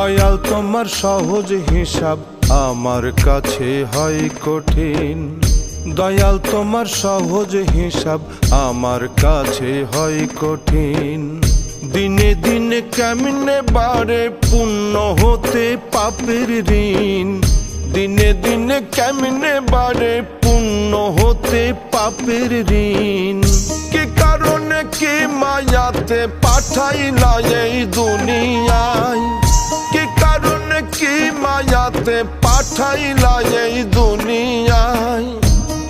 দয়াল তোমার সহজ হিসাব আমার কাছে হয় কঠিন। দয়াল তোমার সহজ হিসাব আমার কাছে হয় কঠিন। দিনে দিনে কেমনে বাড়ে পুণ্য হতে পাপের ঋণ। দিনে দিনে কেমনে বাড়ে পুণ্য হতে পাপের ঋণ। কি কারণে কি মায়াতে পাঠাইলা এই দুনিয়ায়। কি কারণে কি মায়াতে পাঠাইলা এই দুনিয়ায়।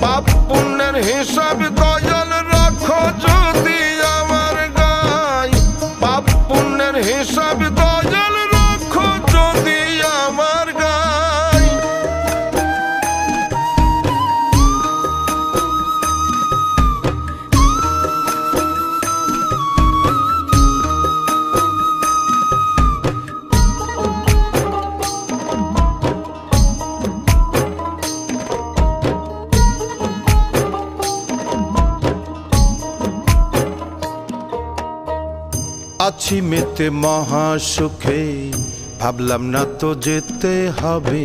পাপ পুণ্যের হিসাব দয়াল রাখো যদি আমার গায়। পাপ পুণ্যের হিসাব দয়াল রাখো যদি আমার গায়। আছি মেতে মহাসুখে ভাবলাম না তো যেতে হবে।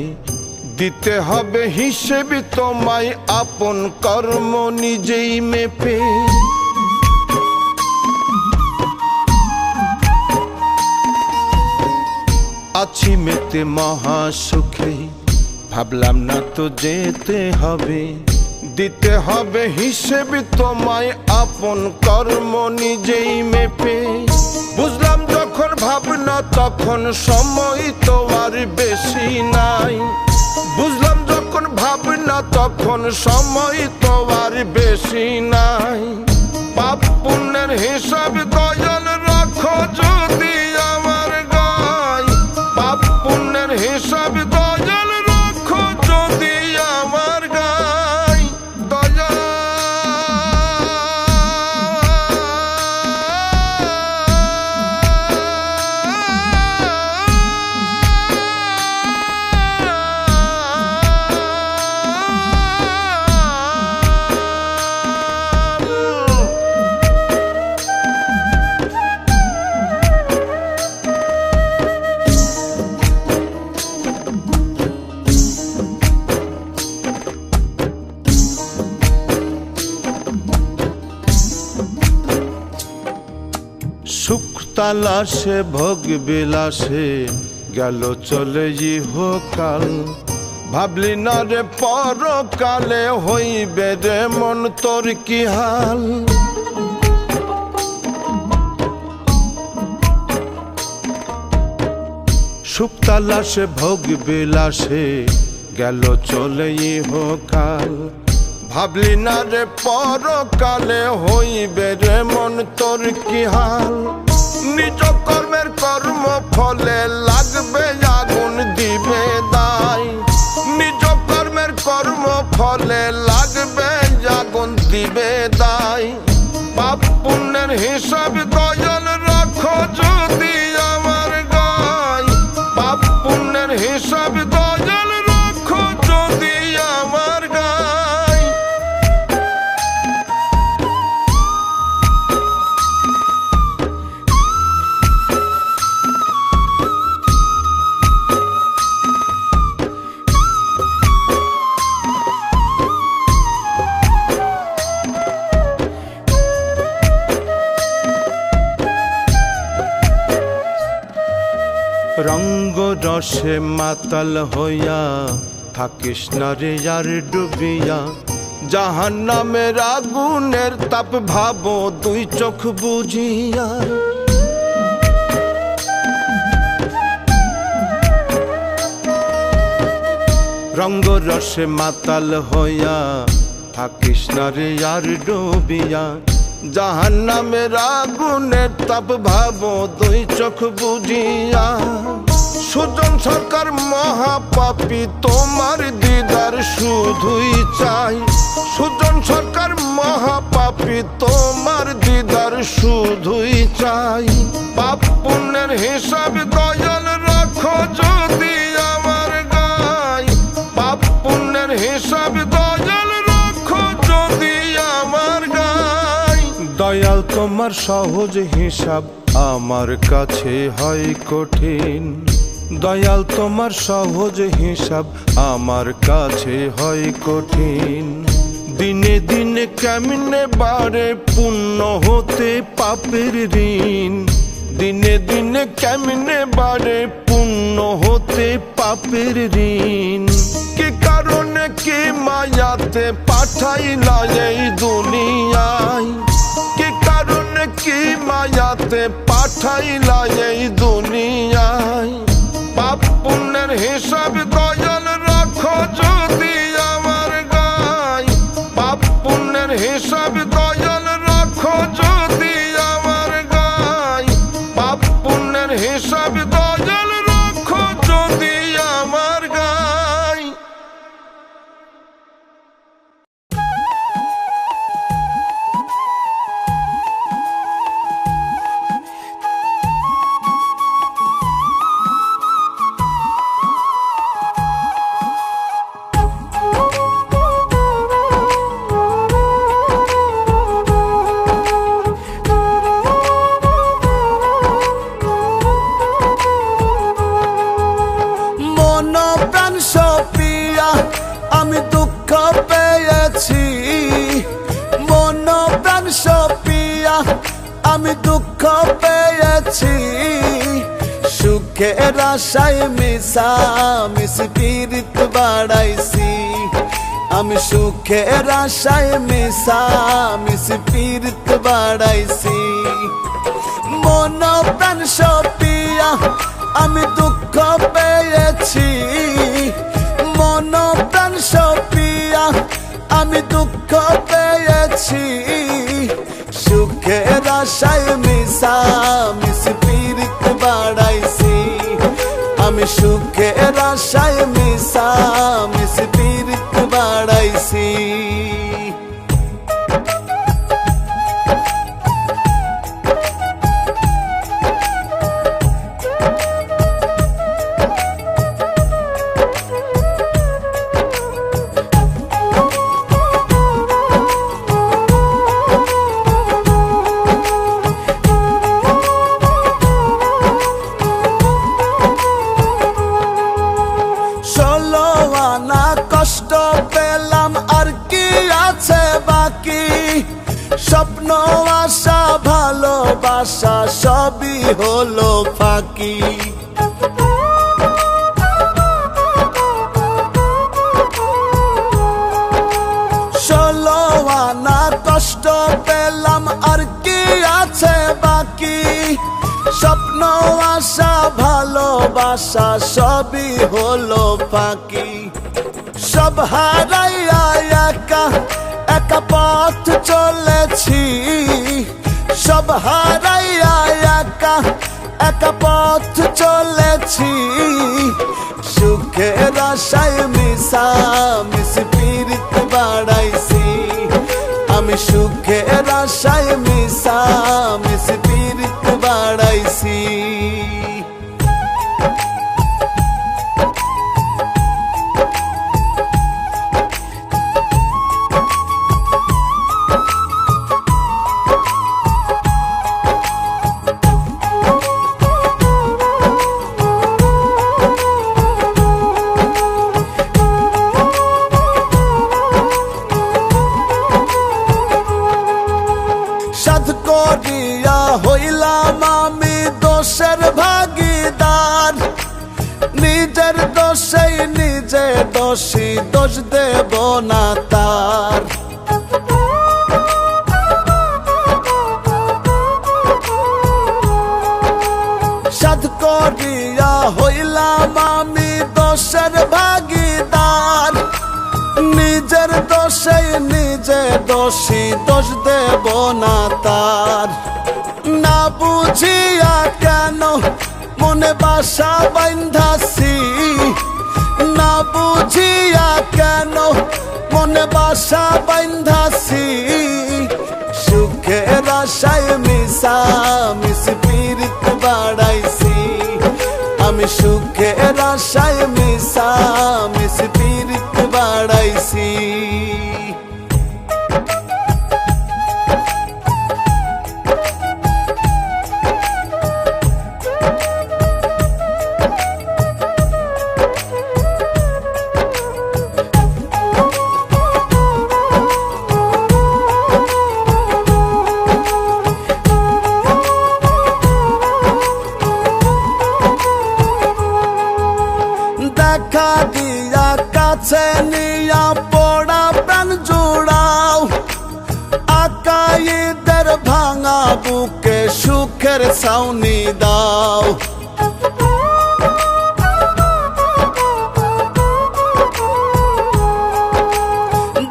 দিতে হবে হিসেব তোমায় আপন কর্ম নিজেই মেপে। আছি মেতে মহাসুখে ভাবলাম না তো যেতে হবে। দিতে হবে হিসেব তোমায় আপন কর্ম নিজেই মেপে। বুঝলাম যখন ভাবনা তখন সময় তো আর বেশি নাই। বুঝলাম যখন ভাবনা তখন সময় তো আর বেশি নাই। পাপ পুণ্যের হিসাব দয়াল রাখো যদি আমার গায়। পাপ পুণ্যের হিসাব দয়াল রাখো যদি আমার গায়। সুখ তালাশে ভোগ বিলাসে গেল চলে ইহকাল। ভাবলি না রে পরকালে হইবে রে মন তোর কি হাল। সুখ তালাশে ভোগ বিলাসে গেল চলে ইহকাল। ভাবলি না রে পরকালে হইবে রে মন তোর কি হাল। নিজ কর্মের কর্ম ফলে লাগবে আগুন দিবে দায়। নিজ কর্মের কর্ম ফলে লাগবে আগুন দিবে দায়। পাপ পুণ্যের হিসাব দয়াল রাখো যদি আমার গায়। পাপ পুণ্যের হিসাব দয়াল রাখো যদি আমার গায়। রঙ্গ রসে মাতাল হইয়া থাকিস না রে আর ডুবিয়া। জাহান্নামের আগুনের তাপ ভাবো দুই চোখ বুঝিয়া। রঙ্গ রসে মাতাল হইয়া থাকিস না রে আর ডুবিয়া। জাহান্নামের আগুনের তাপ ভাবো দুই চোখ বুঝিয়া। সুজন সরকার মহাপাপী তোমার দিদার শুধুই চাই। সুজন সরকার মহাপাপী তোমার দিদার শুধুই চাই। পাপ পুণ্যের হিসাব দয়াল রাখো যদি আমার গায়। পাপ পুণ্যের হিসাব দয়াল রাখো যদি আমার গায়। দয়াল তোমার সহজ হিসাব আমার কাছে হয় কঠিন। দয়াল তোমার সহজ হিসাব আমার কাছে হয় কঠিন। দিনে দিনে কেমনে বাড়ে পুণ্য হতে পাপের ঋণ, দিনে দিনে কেমনে বাড়ে পুণ্য হতে পাপের ঋণ। কি কারণে কি মায়াতে পাঠাইলা এই দুনিয়ায়, কি কারণে কি মায়াতে পাঠাইলা এই দুনিয়ায়। পাপ পুণ্যের হিসাব দয়াল রাখো যদি আমার গায়, পাপ পুণ্যের হিসাব দয়াল রাখো যদি আমার গায়, পাপ পুণ্যের হিসাব দয়াল রাখো যদি আমার গায়। আমি দুঃখ পেয়েছি, মন প্রাণ সপিয়া আমি দুঃখ পেয়েছি। সুখের আশায় মিশা মিশি পীড়িত বাড়াইছি, আমি সুখের আশায় মিশা মিশি পীড়িত বাড়াইছি। মন প্রাণ সপিয়া আমি দুঃখ পেয়েছি, মন প্রাণ সপিয়া আমি দুঃখ পেয়েছি। সুখের আশায় মিশা মিশি পীড়িত বাড়াইছি, আমি সুখের আশায় মিশা মিশি পীড়িত বাড়াইছি। কষ্ট পেলাম আর কি আছে বাকি, স্বপ্ন আশা ভালোবাসা সবই হলো ফাঁকি। 16 আনা কষ্ট পেলাম আর কি আছে বাকি, স্বপ্ন আশা ভালোবাসা সবই হলো ফাঁকি। সব হারাইয়া একা একা পথ চলেছি, সব হারাইয়া একা একা পথ চলেছি। সুখের আশায় মিশা মিশি পীড়িত বাড়াইছি, আমি সুখের আশায় মিশা মিশি পীড়িত বাড়াইছি। সাধ করিয়া হইলাম আমি দোষের ভাগীদার, নিজের দোষেই নিজে দোষী, দোষ দেব না তার। সাধ করিয়া হইলাম আমি দোষের ভাগীদার, নিজের দোষেই নিজে দোষী, দোষ দেব না তার। না বুঝিয়া কেন মনে বাসা বাঁধাছি, না বুঝিয়া কেন মনে বাসা বাঁধাছি। সুখের আশায় মিশা মিশি পীড়িত বাড়াইছি, আমি সুখের আশায় মিশা মিশি পীড়িত বাড়াইছি। বুকে সুখের ছাউনি দাও।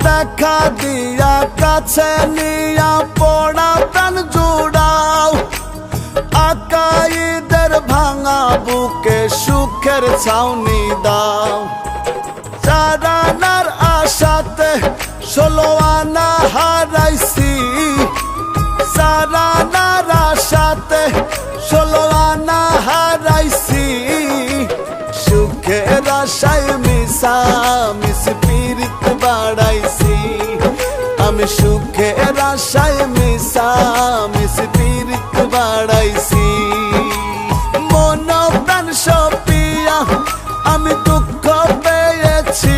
দেখা দিয়া কাছে নিয়া পড়া প্রাণ জুড়াও, আকাইদের ভাঙা বুকে সুখের ছাউনি দাও। চারানার আশাতে 16 আনা হারাইছি, চারানার আশাতে 16 আনা হারাইছি। সুখের আশায় মিশা মিশি পীড়িত বাড়াইছি, আমি সুখের আশায় মিশা মিশি পীড়িত বাড়াইছি। মন প্রাণ সপিয়া আমি দুঃখ পেয়েছি,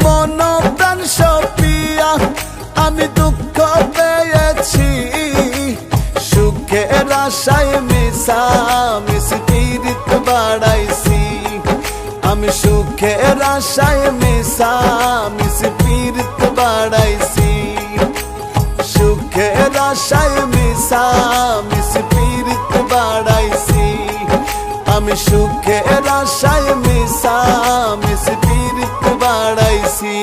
মন প্রাণ সপিয়া আমি দুঃখ পেয়েছি। সুখের আশায় মিশা মিশি পীড়িত বাড়াইছি, আমি সুখের আশায় মিশা মিশি পীড়িত বাড়াইছি। সুখের আশায় মিশা মিশি পীড়িত বাড়াইছি, আমি সুখের আশায় মিশা মিশি পীড়িত বাড়াইছি।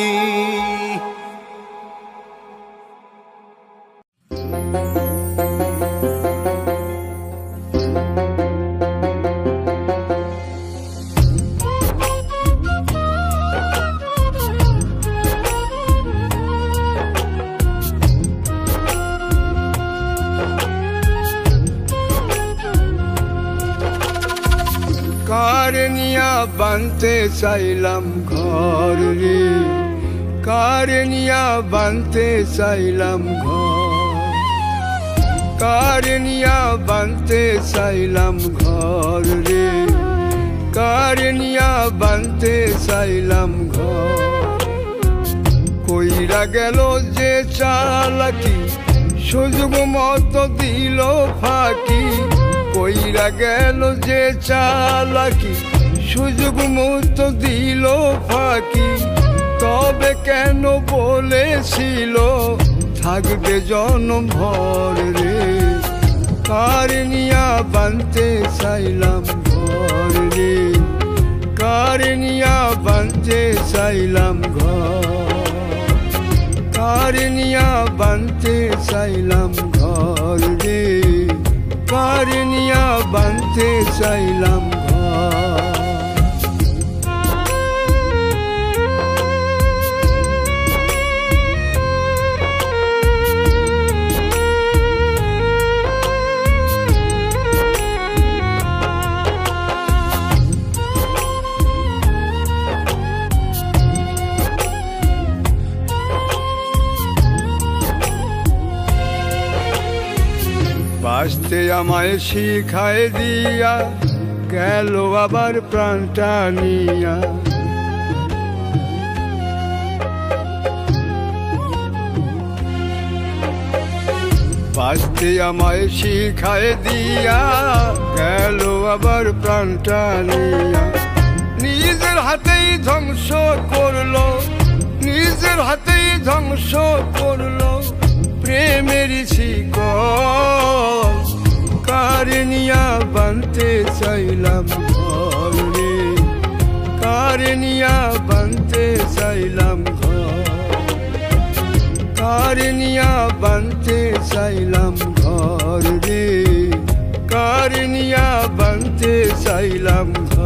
কারনিয়া বানতে চাইলাম ঘর রে, কারনিয়া বানতে চাইলাম ঘর, কারনিয়া বানতে চাইলাম ঘর রে, কারনিয়া বানতে চাইলাম ঘর। কইরা গেল যে চালাকি, সুযোগ মতো দিল ফাঁকি। কইরা গেল যে চালাকি, সুযোগ মতো দিল ফাঁকি। তবে কেন বলেছিল থাকবে জনম ভর রে। কারনিয়া বানতে চাইলাম ঘর রে, কারনিয়া বানতে চাইলাম ঘর, কারনিয়া বানতে চাইলাম ঘর রে, কারনিয়া বানতে চাইলাম ঘর। বাঁচতে আমায় শিখায় দিয়া গেল আবার প্রাণটা নিয়া। বাঁচতে আমায় শিখায় দিয়া গেল আবার প্রাণটা নিয়া। নিজের হাতেই ধ্বংস করলো, নিজের হাতেই ধ্বংস করলো প্রেমের শিকল। কারনিয়া বানতে চাইলাম ঘর রে, কারনিয়া বানতে চাইলাম ঘর, কারনিয়া বানতে চাইলাম ঘর রে, কারনিয়া বানতে চাইলাম ঘর।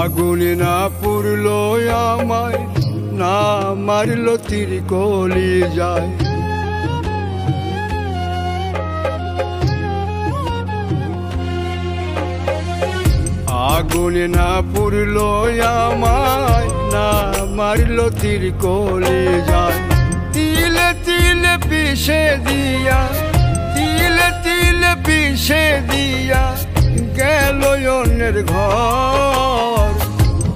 আগুনে না পুরলো আমায়, না মারলো তীর কলি যায়। আগুনে না পুরলো আমায়, না মারলো তীর কলি যায়। তিলে তিলে পিষে দিয়া, তিলে তিলে পিষে দিয়া গেল স্বপ্নের ঘর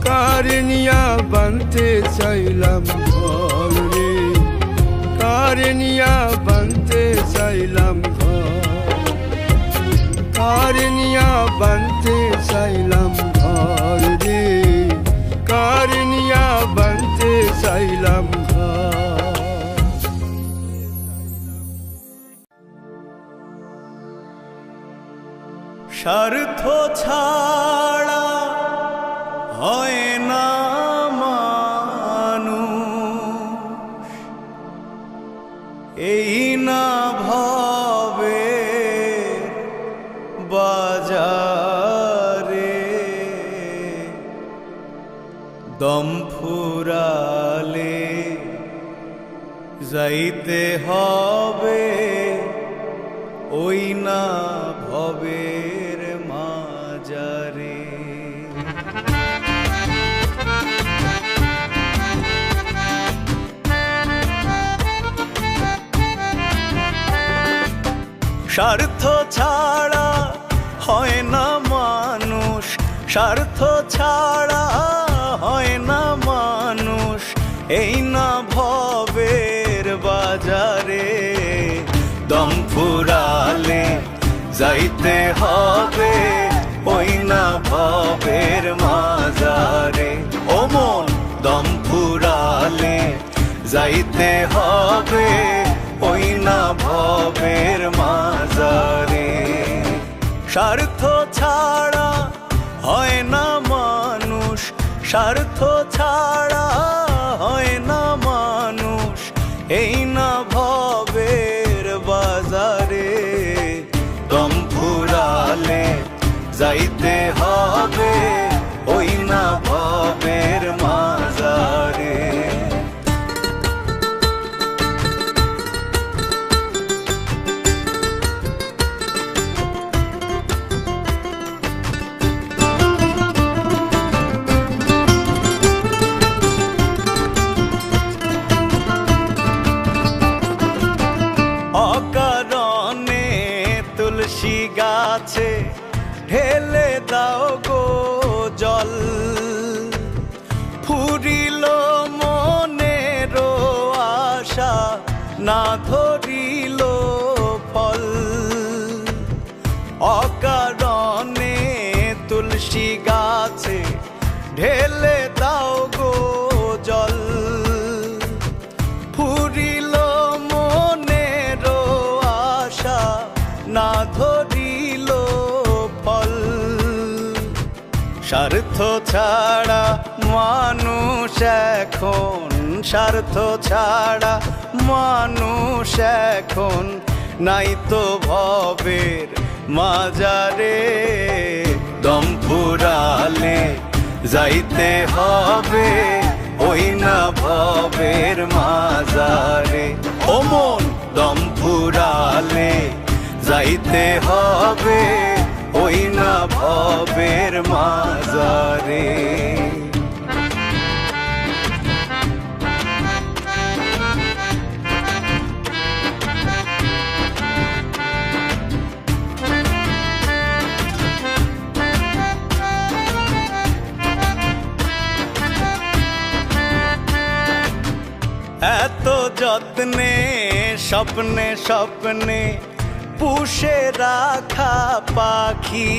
কারনিয়া বানতে চাইলাম ঘর রে, কারনিয়া বানতে চাইলাম ঘর, কারনিয়া বানতে চাইলাম ঘর রে, কারনিয়া বানতে চাইলাম ঘর। স্বার্থ ছাড়া হয় না মানুষ, এই না ভবে বাজারে, দম ফুরালে যাইতে হবে ওই না ভবের মাজারে। স্বার্থ ছাড়া হয় না মানুষ, স্বার্থ ছাড়া হয় না মানুষ, এই না ভবের বাজারে, দম ফুরালে যাইতে হবে ওই না ভবের মাজারে। ও মন, দম ফুরালে যাইতে হবে ওই না ভবের মাজারে। স্বার্থ ছাড়া হয় না মানুষ, স্বার্থ ছাড়া হয় না মানুষ, এই না ভবের বাজারে, দম ফুরালে যাইতে হবে ওই না ভবের মাজারে। অকারণে তুলসী গাছে ঢেলে দাও গো জল, ফুরিল মনের আশা না ধরিল ফল। অকারণে তুলসী গাছে ঢেলে দাও গো জল, ফুরিল মনের আশা না ধরিল ফল। স্বার্থ ছাড়া মানুষ এখন, স্বার্থ ছাড়া মানুষ এখন নাই তো ভবের মাজারে, দম ফুরালে যাইতে হবে ওই না ভবের মাজারে। ও মন, দম ফুরালে যাইতে হবে ওই না ভবের মাজারে। এত যত্নে স্বপ্নে স্বপ্নে পুষে রাখা পাখি,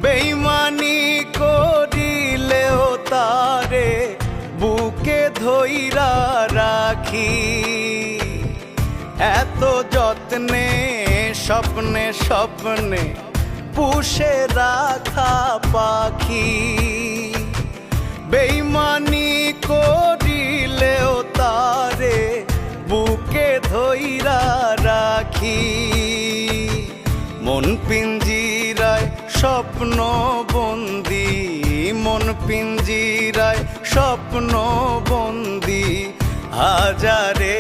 বেইমানি করিলেও তারে বুকে ধইরা রাখি। এত যত্নে স্বপ্নে স্বপ্নে পুষে রাখা পাখি, বেইমানি করিলেও তারে বুকে ধইরা রাখি। মন পিঞ্জিরায় স্বপ্ন বন্দি, মন পিঞ্জিরায় স্বপ্ন বন্দি, হাজারে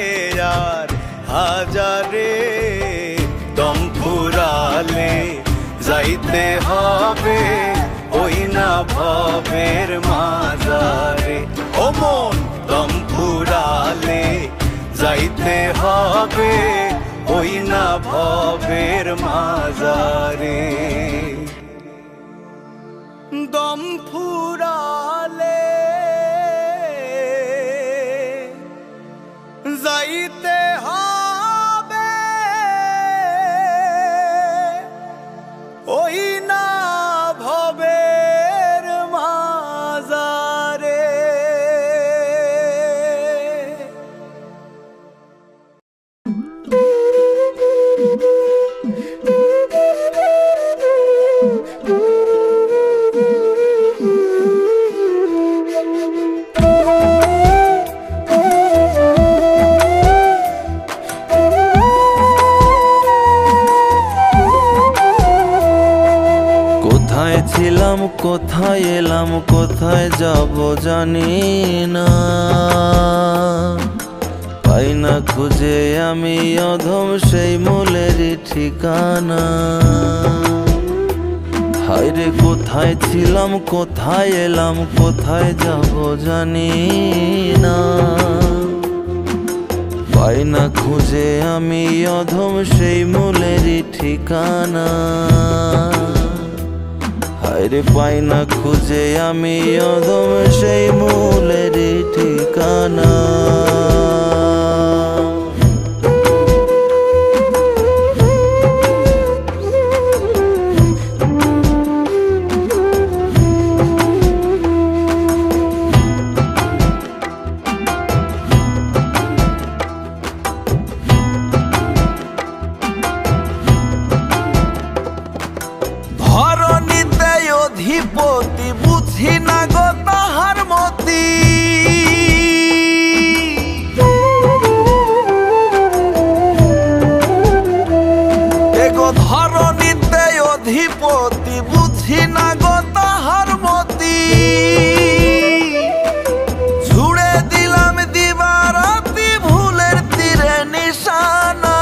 আর হাজারে, দম ফুরালে যাইতে হবে ওই না ভবের মাজারে। ও মন, দম ফুরালে যাইতে হবে ওই না ভবের মাজারে। ওই না ভবের মাজারে। কোথায় ছিলাম কোথায় এলাম কোথায় যাব জানি না, পাই না খুঁজে আমি অধম সেই মূলেরই ঠিকানা। হায়রে কোথায় ছিলাম কোথায় এলাম কোথায় যাব জানি না, পাই না খুঁজে আমি অধম সেই মূলেরই ঠিকানা। হায়রে পাই না খুঁজে আমি অধম সেই মূলেরই ঠিকানা। ধরণীতে অধিপতি বুঝি না গো তাহার মতি, এগো ধরণীতে অধিপতি বুঝি না গো তাহার মতি। ছুড়ে দিলাম দিবারাতি ভুলের তীরে নিশানা।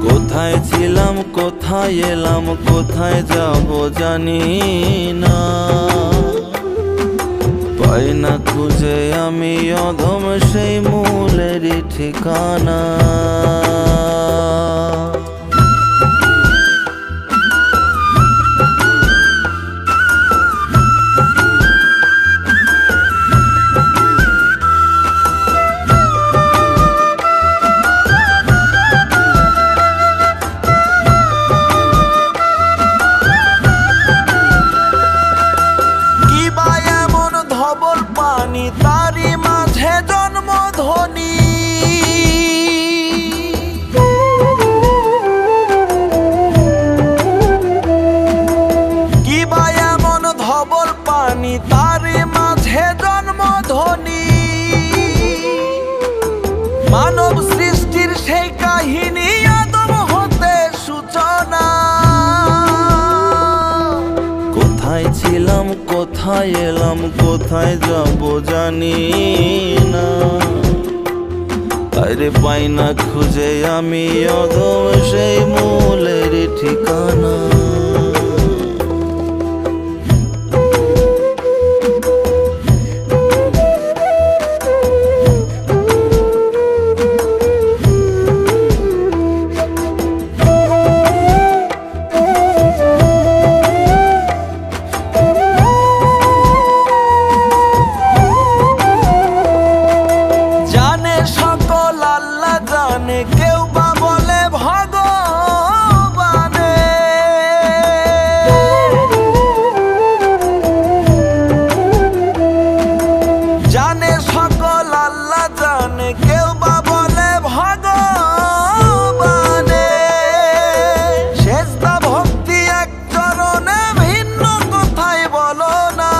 কোথায় ছিলাম কোথায় এলাম কোথায় যাব জানি না, পাই না খুঁজে আমি অধম সেই মূলেরই ঠিকানা। পানি তারি মাঝে জন্মধ্বনি, কিবা এমন ধবল পানি তারি মাঝে জন্মধ্বনি। মানব সৃষ্টির সেই কাহিনী আদম হতে সূচনা। কোথায় ছিলাম কোথায় এলাম কোথায় যাব জানি না, আরে পাই না খুঁজে আমি অধম সেই মূলের ঠিকানা। কেউ বা বলে ভগবানে, জানে সকল আল্লাহ জানে কেউ বা বলে ভগবানে। সেজদা ভক্তি এক চরণে ভিন্ন কোথায় বলো না।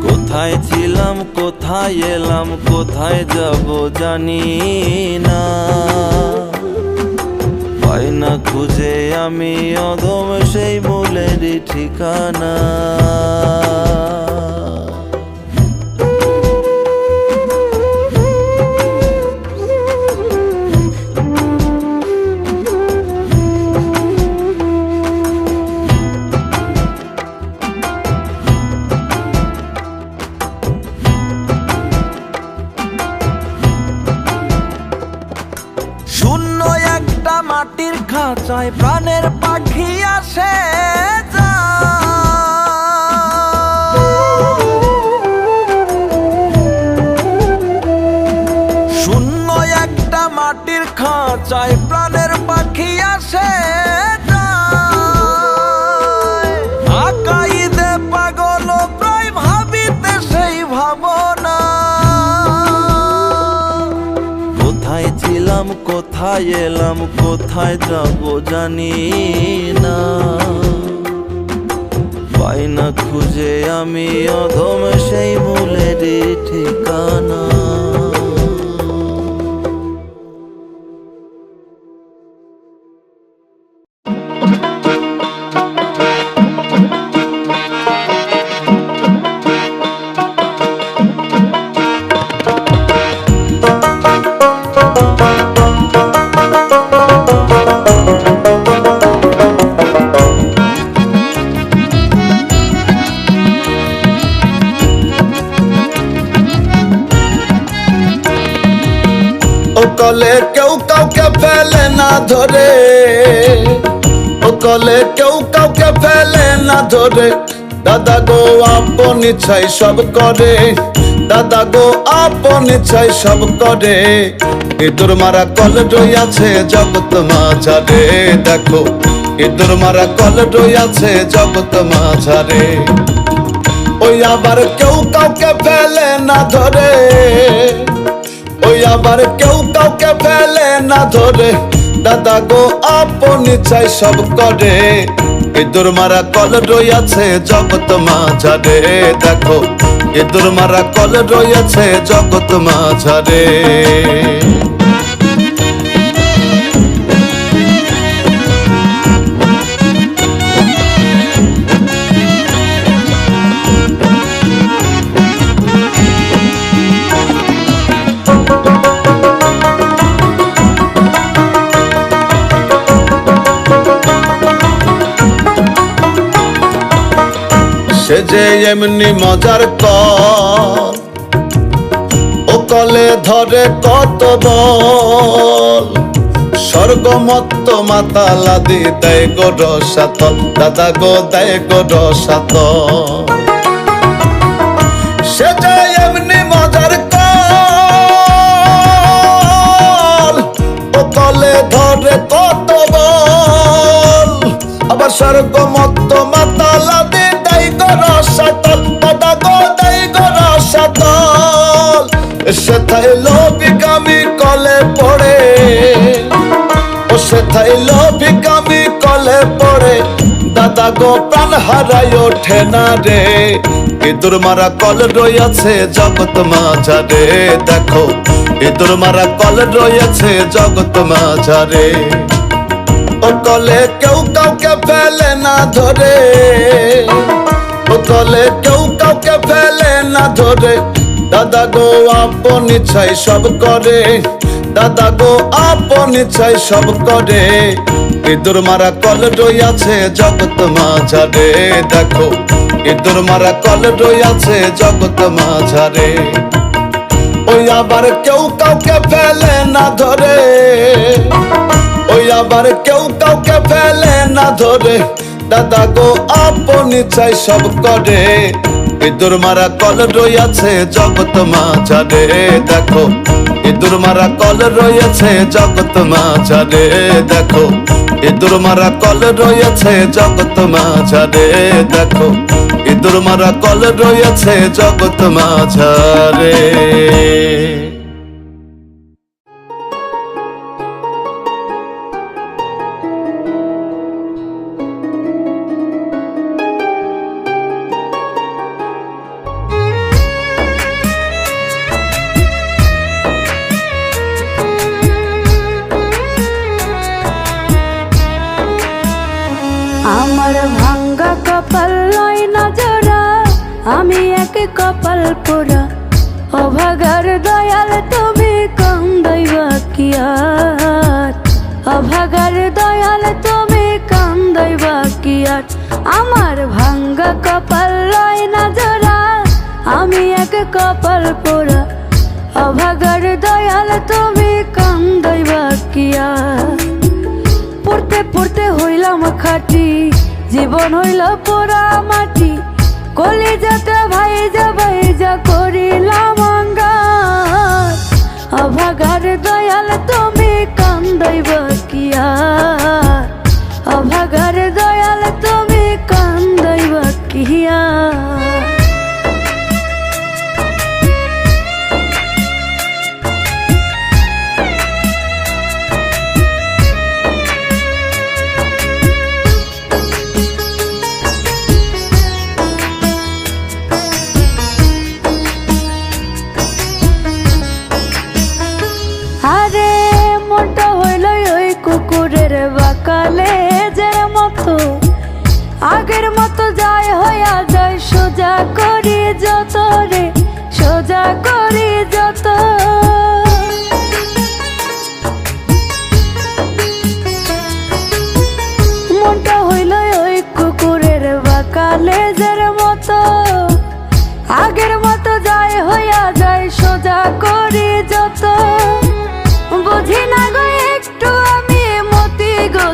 কোথায় ছিলাম কোথায় এলাম কোথায় যাব জানি না, পাই না খুঁজে আমি অধম সেই মূলেরই ঠিকানা। শূন্য একটা মাটির খাঁচায় প্রাণের পাখি আসে শূন্য একটা মাটির খাঁচায় প্রাণের কোথায় এলাম কোথায় যাব জানি না, পাই না খুঁজে আমি অধম সেই মূলের ঠিকানা। কলে কেউ কাউকে ফেলে না ধরে, ও কলে কেউ কাউকে ফেলে না ধরে, দাদা গো আপন ইচ্ছাই সব করে, দাদা গো আপন ইচ্ছাই সব করে। ইঁদুর মারা কল রইয়াছে জগৎ মাঝারে, দেখো ইঁদুর মারা কল রইয়াছে জগৎ মাঝারে। ওই আবার কেউ কাউকে ফেলে না ধরে, ওই আবার কেউ কাউকে ফেলে না ধরে, দাদা গো আপন ইচ্ছাই সব করে। ইঁদুর মারা কল রইয়াছে জগৎ মাঝারে, দেখো ইঁদুর মারা কল রইয়াছে জগৎ মাঝারে। সে যে এমনি মজার কল, ও কলে ধরে কত বল, স্বর্গমত্ত মাতালাদি দেয় গো রসাতল, দাদা গো দেয় গো রসাতল। সে যে এমনি মজার কল, ও কলে ধরে কত বল, আবার স্বর্গমত্ত মাতালাদি রসাতল, দাদা গো দেয় গো রসাতল। সেথায় লোভিকামি কলে পড়ে, ও সেথায় লোভিকামি কলে পড়ে, দাদা গো প্রাণ হারায় ওঠে না রে। ইঁদুর মারা কল রইয়াছে জগৎ মাঝারে, দেখো ইঁদুর মারা কল রইয়াছে জগৎ মাঝারে। ও কলে কেউ কাউকে ফেলে না ধরে, ও কলে কেউ কাউকে ফেলে না ধরে, দাদা গো আপন ইচ্ছাই সব করে, দাদা গো আপন ইচ্ছাই সব করে। ইঁদুর মারা কল রইয়াছে জগৎ মাঝারে, দেখো ইঁদুর মারা কল রইয়াছে জগৎ মাঝারে। ওই আবার কেউ কাউকে ফেলে না ধরে, ওই আবার কেউ কাউকে ফেলে না ধরে, দাদা গো আপন ইচ্ছাই সব করে। ইঁদুর মারা কল রইয়াছে জগৎ মাঝারে, দেখো ইঁদুর মারা কল রইয়াছে জগৎ মাঝারে, দেখো ইঁদুর মারা কল রইয়াছে জগৎ মাঝারে, দেখো ইঁদুর মারা কল রইয়াছে জগৎ মাঝারে। আমার ভাঙ্গা কপাল লয় না জোড়া, আমি এক কপাল পোড়া, অভাগার দয়াল তুমি কান্দাইবা কি আর, অভাগার দয়াল তুমি কান্দাইবা কি আর। আমার ভাঙ্গা কপাল লয় না জোড়া, আমি এক কপাল পোড়া, অভাগার দয়াল তুমি কান্দাইবা কি আর। পড়তে পড়তে হইলাম খাটি, জীবন হইল পোড়া মাটি, কলিজাটা ভাইজা ভাইজা করিলাম অঙ্গার। অভাগার দয়াল তুমি কান্দাইবা কি আর, অভাগার দয়াল তুমি কান্দাইবা কি আর।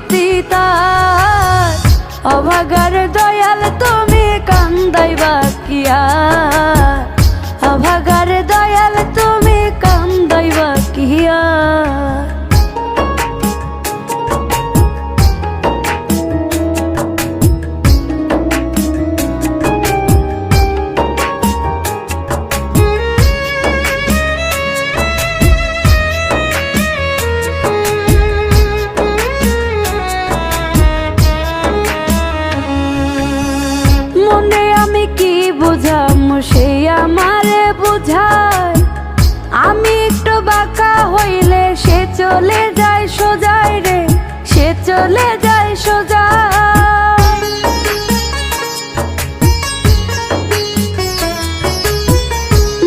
গতি তার, অভাগার দয়াল তুমি কান্দাইবা কি আর, অভাগার দয়াল তুমি কান্দাইবা কি আর। মনে আমি কি বুঝাম সে আমারে বুঝায়, আমি একটু বাঁকা হইলে সে চলে যায় সোজাই রে, সে চলে যায় সোজাই।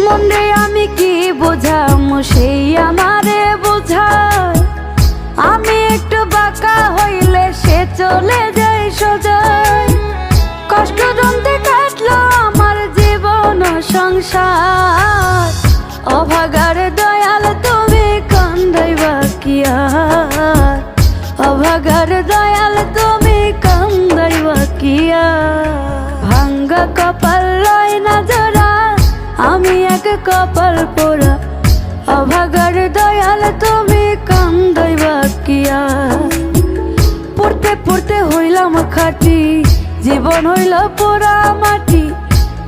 মনে আমি কি বুঝাম সে আমারে বুঝায়, আমি একটু বাঁকা হইলে সে চলে যায় সোজাই। কষ্ট দ্বন্দ্বে কাটলো আমার জীবন সংসার, অভাগার দয়াল তুমি কান্দাইবা কি আর, অভাগার দয়াল তুমি কান্দাইবা কি আর। ভাঙ্গা কপাল লয় না জোড়া, আমি এক কপাল পোড়া, অভাগার দয়াল তুমি কান্দাইবা কি আর। পড়তে পড়তে হইলাম খাটি, জীবন হইল পোড়া মাটি,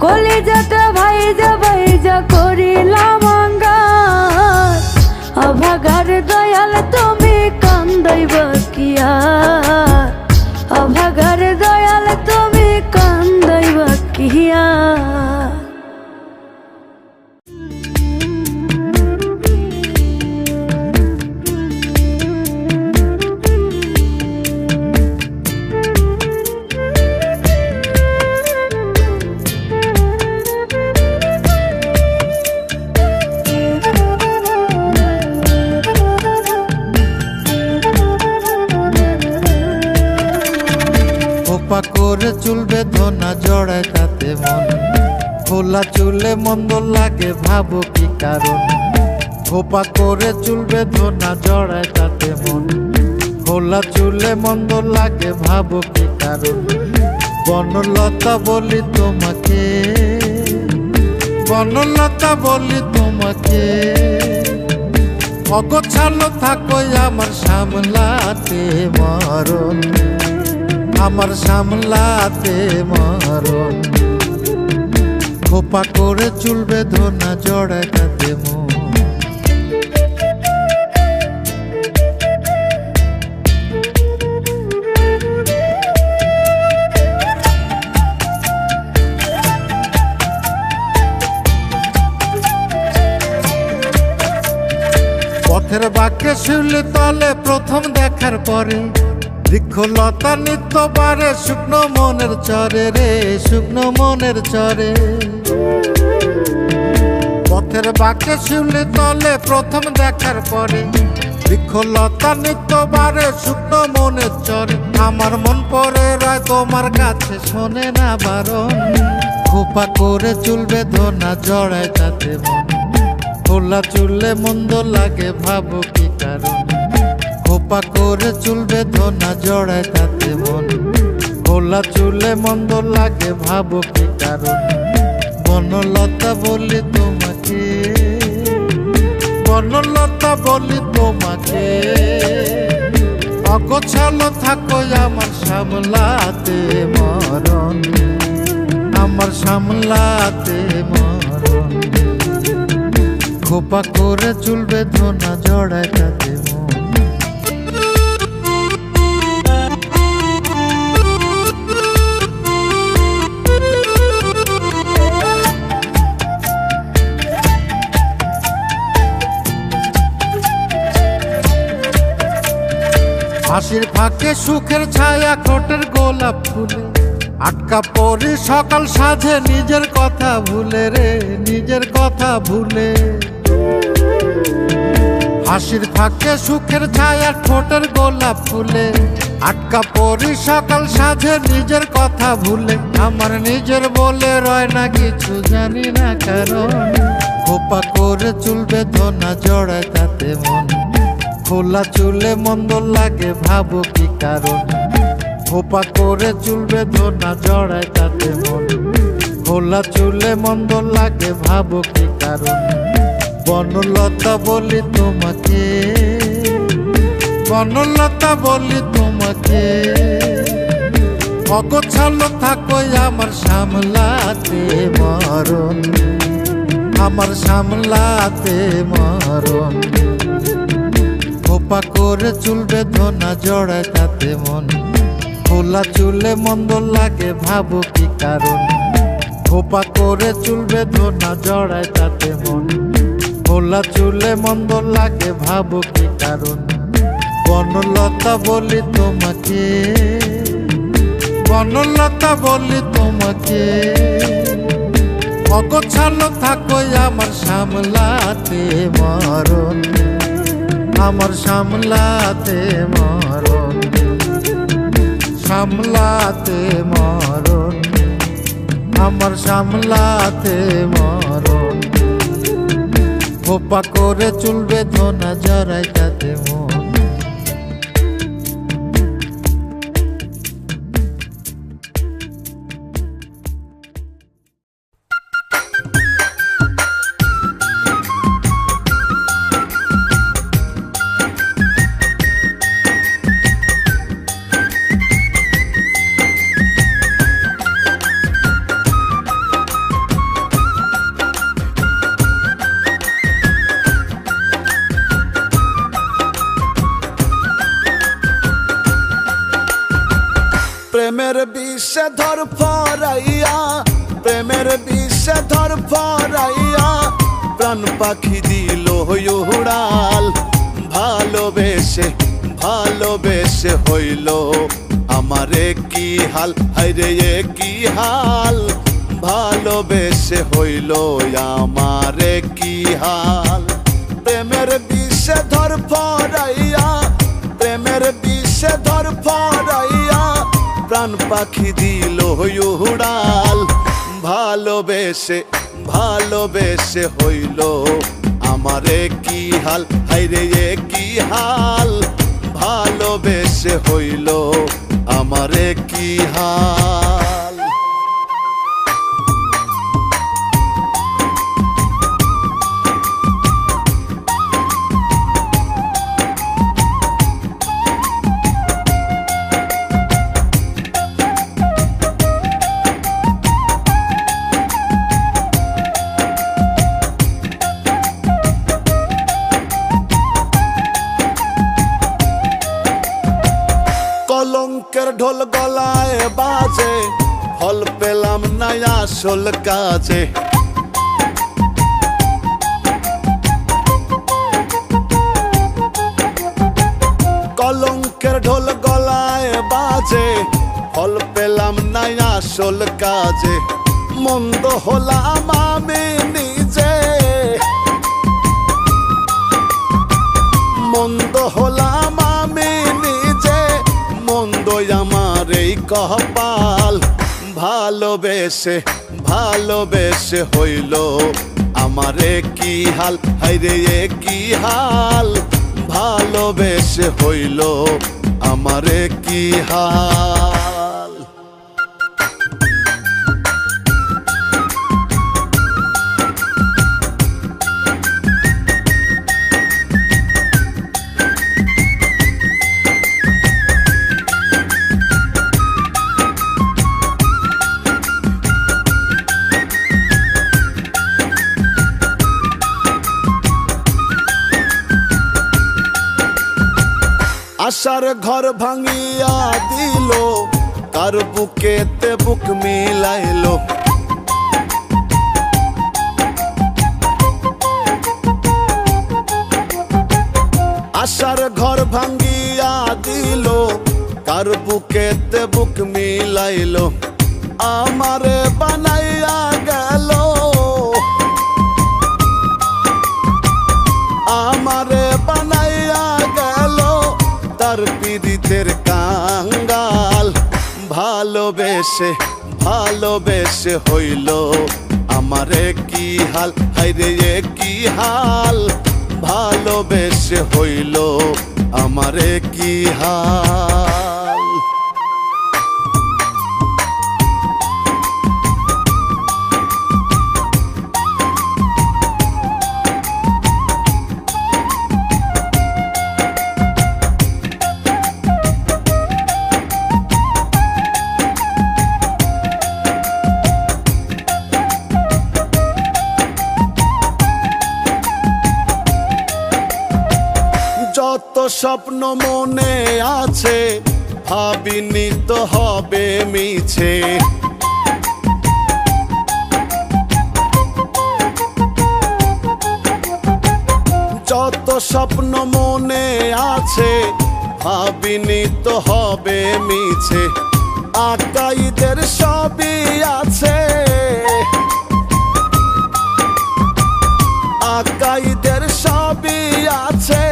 কলিজাটা ভাইজা ভাইজা করিলাম অঙ্গার, অভাগার দয়াল তুমি কান্দাইবা কি আর, অভাগার দয়াল তুমি কান্দাইবা কি আর। খোপা করে চুল বেঁধনা জড়ায় তাতে মন, খোলা চুলে মন্দ লাগে ভাবো কি কারণ। খোপা করে চুল বেঁধনা জড়ায় তাতে মন, খোলা চুলে মন্দ লাগে ভাবো কি কারণ। বনলতা বলি তোমাকে, বনলতা বলি তোমাকে, অগোছালো থাকো আমার সামলাতে মরণ, আমার সামলাতে মরণ। খোপা করে চুল বেঁধনা জড়ায় তাতে মন। পথের বাক্যে শিউলি তলে প্রথম দেখার পরে, বৃক্ষলতা নিত্য বারে শুকনো মনের চরে রে, শুকনো মনের চরে। পথের বাক্যে শিউলি তলে প্রথম দেখার পরে, বৃক্ষলতা নিত্য বারে শুকনো মনের চরে। আমার মন পড়ে রয় তোমার কাছে শোনে না বারণ, খোপা করে চুল বেঁধনা জড়ায় তাতে মন, খোলা চুলে মন্দ লাগে ভাবো কি কারণ। খোপা করে চুল বেঁধনা জড়ায় তাতে মন, খোলা চুলে মন্দ লাগে ভাবো কি কারণ। বনলতা বলি তোমাকে, বনলতা বলি তোমাকে, অগোছালো থাকো আমার সামলাতে মরণ, আমার সামলাতে মরণ। খোপা করে চুল বেঁধনা জড়ায় তাতে মন। হাসির ফাঁকে সুখের ছায়া ঠোঁটের গোলাপ ফুলে, আটকা পড়ি সকাল সাঁঝে নিজের কথা ভুলে রে, নিজের কথা ভুলে। হাসির ফাঁকে সুখের ছায়া ঠোঁটের গোলাপ ফুলে, আটকা পড়ি সকাল সাঁঝে নিজের কথা ভুলে। আমার নিজের বলে রয় না কিছু জানি না কারণ, খোপা করে চুল বেঁধনা জড়ায় তাতে মন, খোলা চুলে মন্দ লাগে ভাবো কি কারণ, খোপা করে চুল বেঁধো না জড়ায় তাতে মন। খোলা চুলে মন্দ লাগে ভাবো কি কারণ, বনলতা বলি তোমাকে, বনলতা বলি তোমাকে, অগোছালো থাকো আমার সামলাতে মরণ, আমার সামলাতে মরণ। খোপা করে চুল বেঁধো না জড়ায় তাতে মন। খোলা চুলে মন্দ লাগে ভাবো কি কারণ, খোপা করে চুল বেঁধো না জড়ায় তাতে মন। খোলা চুলে মন্দ লাগে ভাবো কি কারণ, বনলতা বলি তোমাকে, বনলতা বলি তোমাকে, অগোছালো থাকো আমার সামলাতে মরণ, আমার সামলাতে মরণ, সামলাতে মরণ, আমার সামলাতে মরণ। খোপা করে চুল বেঁধো না জড়ায় তাতে মন। প্রেমের বিষে ধর ফরাইয়া, প্রেমের বিষে ধর ফরাইয়া, প্রাণ পাখি দিল উড়াল। ভালোবেসে ভালোবেসে হইল আমারে কি হাল, হায়রে এ কি হাল। ভালোবেসে হইল আমারে কি হাল। প্রেমের বিষে ধর ফরাইয়া, প্রেমের বিষে ধর ফরাইয়া, প্রাণ পাখি দিল উড়াল। ভালোবেসে ভালোবেসে হইল আমারে কি হাল, হায়রে এ কি হাল। ভালোবেসে হইল আমারে কি হাল। কলঙ্কের ঢোল গলায় বাজে, ফল পেলাম না আসল কাজে। কলঙ্কের ঢোল গলায় বাজে, ফল পেলাম না আসল কাজে। মন্দ হলাম আমি নিজে, মন্দ হলাম আমি নিজে, মন্দ আমার এই কপাল। ভালোবেসে ভালোবেসে হইল আমারে কি হাল, হায়রে এ কি হাল। ভালোবেসে হইল আমারে কি হাল। আশার ঘর ভাঙিয়া দিল, কার বুকেতে বুক মিলাইলো। আশার ঘর ভাঙিয়া দিল, কার বুকেতে বুক মিলাইলো। আমারে বানাইয়া গেল, আমারে বানাইয়া গেল, তার পীড়িতের কাঙ্গাল। ভালোবেসে ভালোবেসে হইল আমারে কি হাল, হায়রে এ কি হাল। ভালোবেসে হইল আমারে কি হাল। যত স্বপ্ন মনে আছে ভাবিনি তো হবে মিছে, যত স্বপ্ন মনে আছে ভাবিনি তো হবে মিছে। আকাইদের সবই আছে, আকাইদের সবই আছে,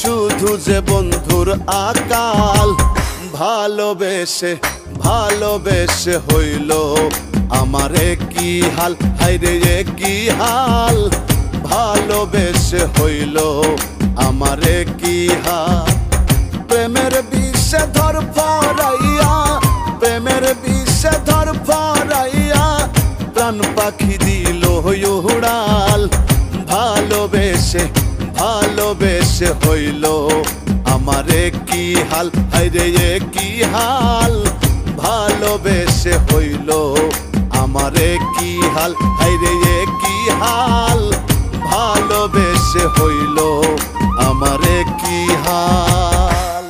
শুধু যে বন্ধুর আকাল। ভালোবেসে ভালোবেসে হইল আমারে কি হাল, হায়রে এ কি হাল। ভালোবেসে হইল আমারে কি হাল। প্রেমের বিষে ধর ফরাইয়া, প্রেমের বিষে ধর ফরাইয়া, প্রাণ পাখি দিল উড়াল। ভালোবেসে ভালোবেসে হইল আমারে কি হাল, হায়রে এ কি হাল। ভালোবেসে হইল আমারে কি হাল, হায়রে এ কি হাল। ভালোবেসে হইল আমারে কি হাল।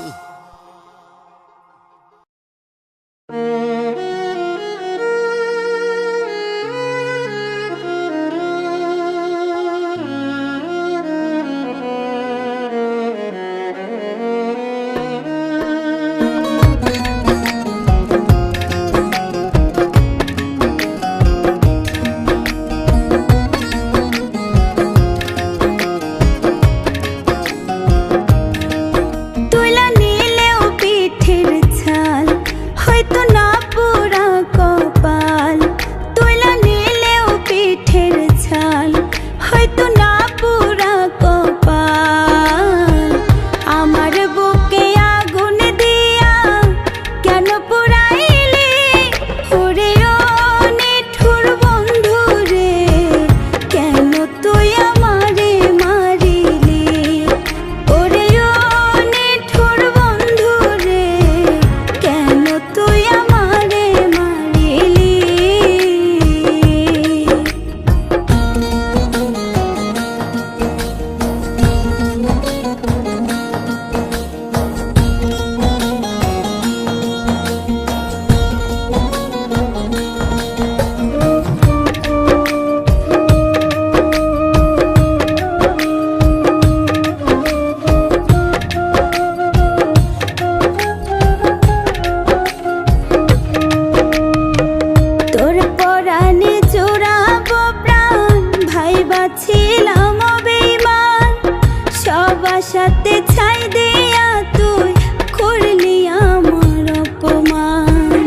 সাথে ছাই দিয়া তুই করলি আমার অপমান।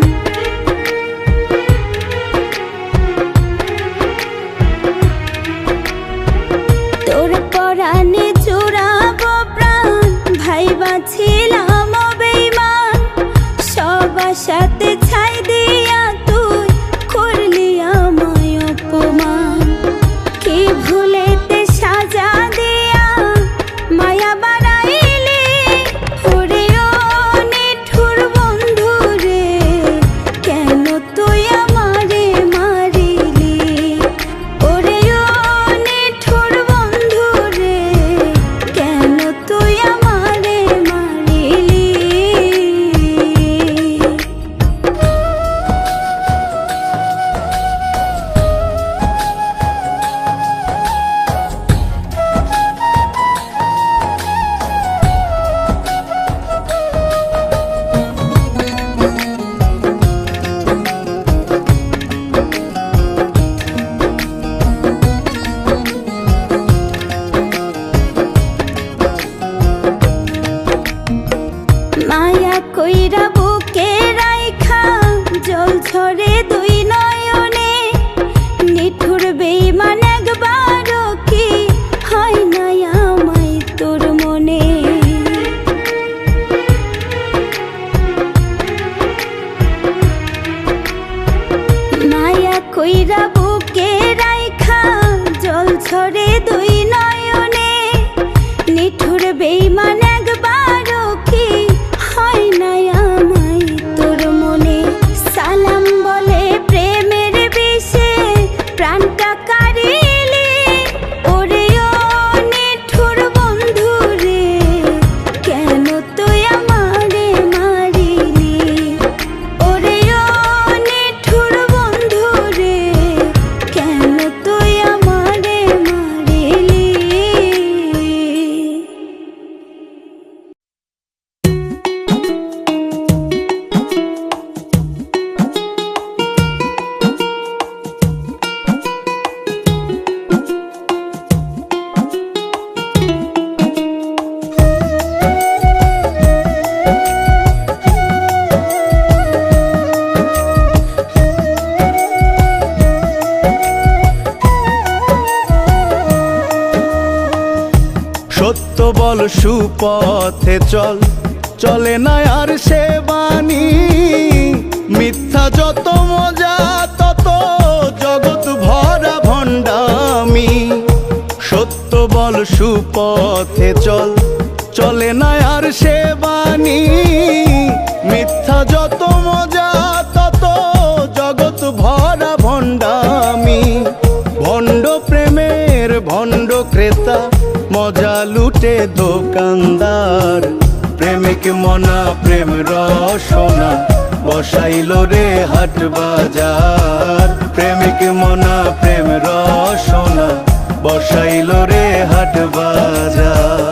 তোর পরাণে জোড়াবো প্রাণ, ভাইবা ছিলাম বেঈমান। সবার সাথে ছাই দিয়া তুই করলি আমায় অপমান। কি ভুলেতে সাজা দিয়া মায়া বাড়াইলি, ওরে ও নিঠুর বন্ধু রে, কেন তুই আমারে মারিলি। ওরে ও নিঠুর বন্ধু রে, কেন তুই আমারে মারিলি। মায়া কইরা বুকে রাইখা জল ঝরে দুই নয়নে, নিঠুর বেঈমান একবারও কি হয় না আমার সুপথে চল, চলে না আর সে বাণী। মিথ্যা যত মজা তত জগৎ ভরা ভণ্ডামি। সত্য বল সুপথে চল, চলে না আর সে বাণী। মিথ্যা যত মজা তত জগৎ ভরা ভণ্ডামি। ভণ্ড প্রেমের ভণ্ড ক্রেতা, মজা লুটে দোকানদার। প্রেমিক মনা প্রেম রসনা, বসাইল রে হাট বাজার। প্রেমিক মনা প্রেম রসনা, বসাইল রে হাট বাজার।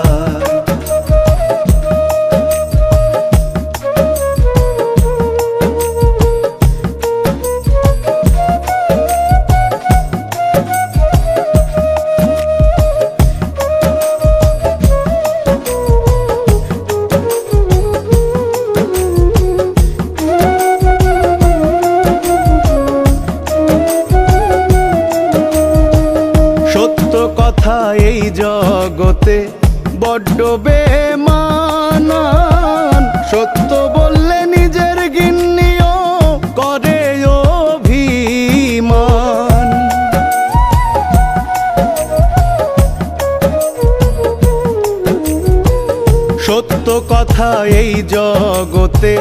এই জগতে বড্ড বেমানান। সত্য বললে নিজের গিন্নিও করে অভিমান। সত্য কথা এই জগতে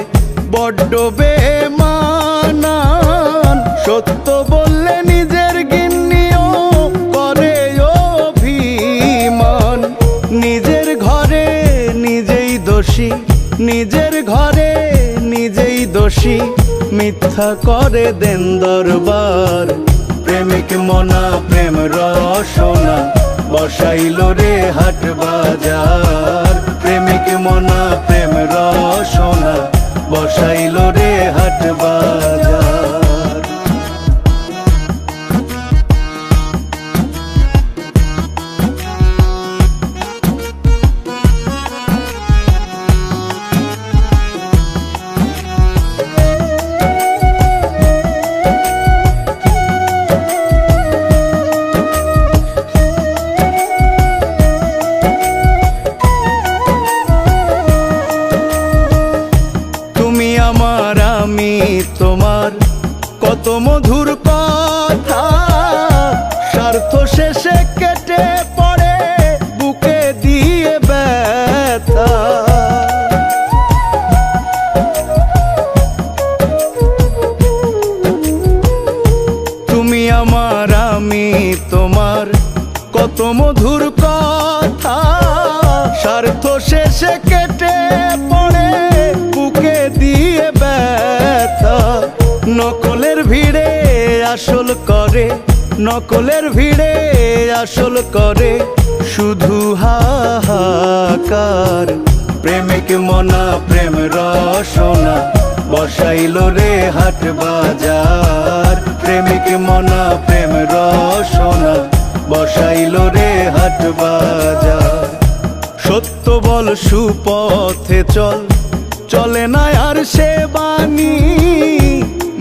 বড্ড বেমানান। সত্য বললে নিজের গিন্নিও করে অভিমান। নিজের ঘরে নিজেই দোষী, নিজের ঘরে নিজেই দোষী। মিথ্যা করে দেন দরবার। প্রেমিক মনা প্রেম রসনা, বসাইল রে হাট বাজার। প্রেমিক মনা প্রেম রসনা, বসাইল রে হাট বাজার। আমার আমি তোমার কত মধুর কথা, স্বার্থ শেষে কেটে পড়ে বুকে দিয়ে ব্যথা। তুমি আমার আমি তোমার কত মধুর কথা, স্বার্থ শেষে কেটে পড়ে বুকে দিয়ে ব্যথা। নকলের ভিড়ে আসল করে, নকলের ভিড়ে আসল করে শুধু হাহাকার। প্রেমিক মনা প্রেম রসনা, বসাইল রে হাট বাজার। প্রেমিক মনা প্রেম রসনা, বসাইল রে হাট বাজার। সত্য বল সুপথে চল, চলে না আর সে বাণী।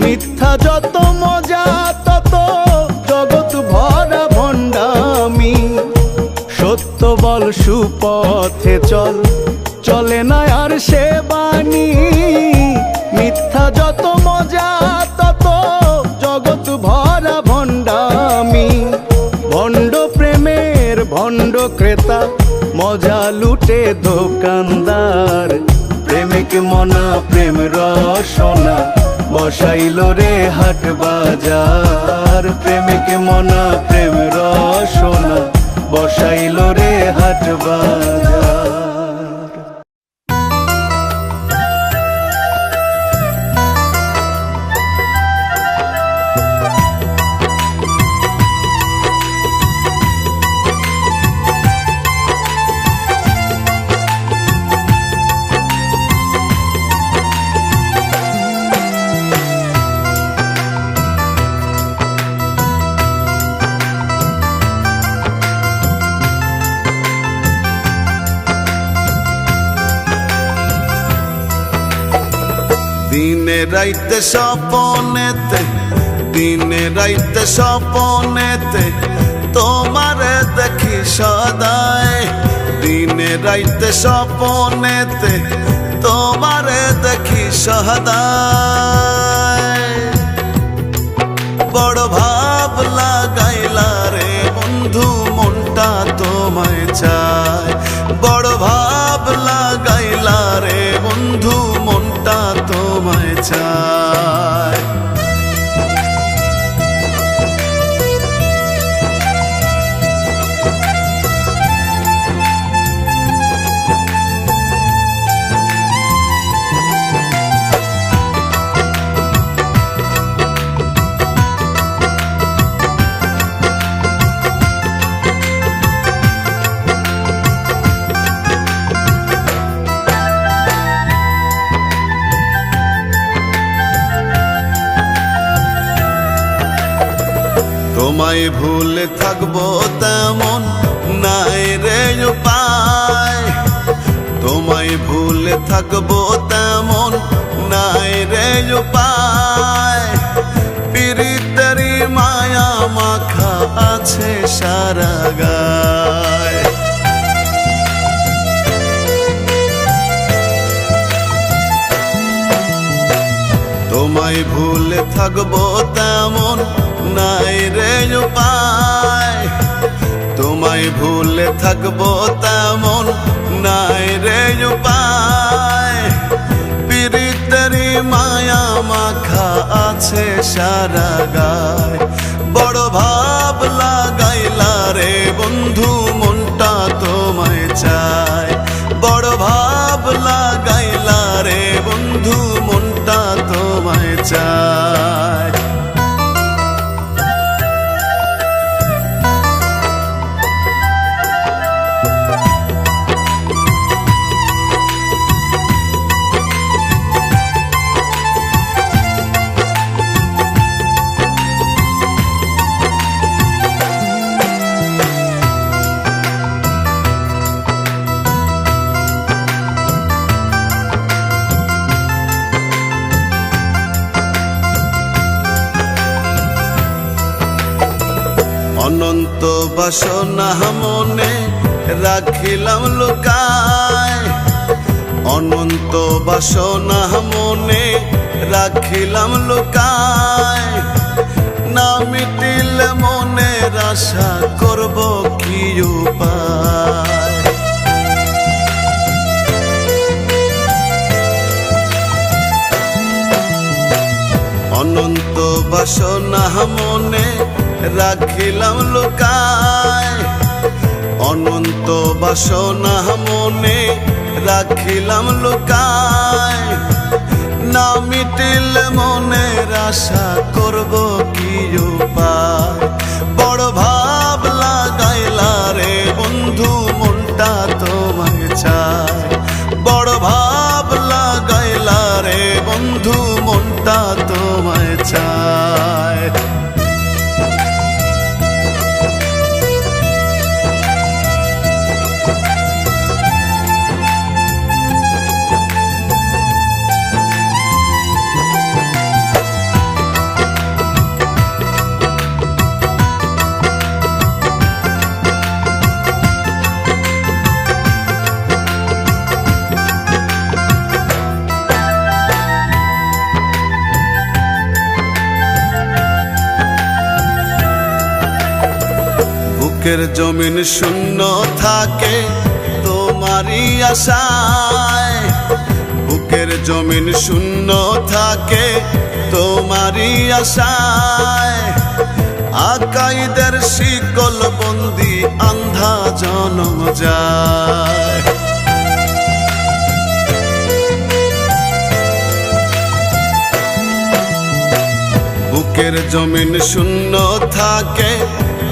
মিথ্যা যত মজা তত জগৎ ভরা ভণ্ডামি। সত্য বল সুপথে চল, চলে না আর সে বাণী। মিথ্যা যত মজা তত জগৎ ভরা ভণ্ডামি। ভণ্ড প্রেমের ভণ্ড ক্রেতা, মজা লুটে দোকানদার। প্রেমিক মনা প্রেম রসনা, বসাইল রে হাট বাজার। প্রেমিক মনা প্রেম রসনা, বসাইল রে হাট বাজার। দিনে রাইতে স্বপনেতে, দিনে রাইতে স্বপনেতে তোমারে দেখি সদায়। দিনে রাইতে স্বপনেতে তোমারে দেখি সহদায়। বড় ভাব লাগাইলা রে বন্ধু মনটা তোমায় চায়। বড় ভাব লাগাইলা রে বন্ধু মনটা তোমায় চায়। তোমায় ভুলে থাকবো তেমন নাই রে উপায়। তোমায় ভুলে থাকবো তেমন নাই রে উপায়। পিরিতেরি মায়া মাখা আছে সারা গায়। তোমায় ভুলে থাকবো তেমন নাই রে উপায়। তোমায় ভুলে থাকবো তেমন নাই রে উপায়। পিরিতেরি মায়া মাখা আছে সারা গায়। বড় ভাব লাগাইলা রে বন্ধু মনটা তোমায় চায়। বড় ভাব লাগাইলা রে বন্ধু মনটা তোমায় চায়। অনন্ত বাসনা মনে রাখিলাম লুকায়। অনন্ত বাসনা মনে রাখিলাম লুকায়। না মিটিলে মনের আশা করব কি উপায়। অনন্ত বাসনা মনে রাখিলাম লুকায়। অনন্ত বাসনা মনে রাখিলাম লুকায়। না মিটিলে মনের আশা করব কি উপায়। বড় ভাব লাগাইলা রে বন্ধু মনটা তোমায় চায়। বড় ভাব লাগাইলা রে বন্ধু মনটা তোমায় চায়। বুকের জমিন শূন্য থাকে তোমারই আশায়। বুকের জমিন শূন্য থাকে তোমারই আশায়। আকাইদের শিকল বন্দি আন্ধা জনম যায়। বুকের জমিন শূন্য থাকে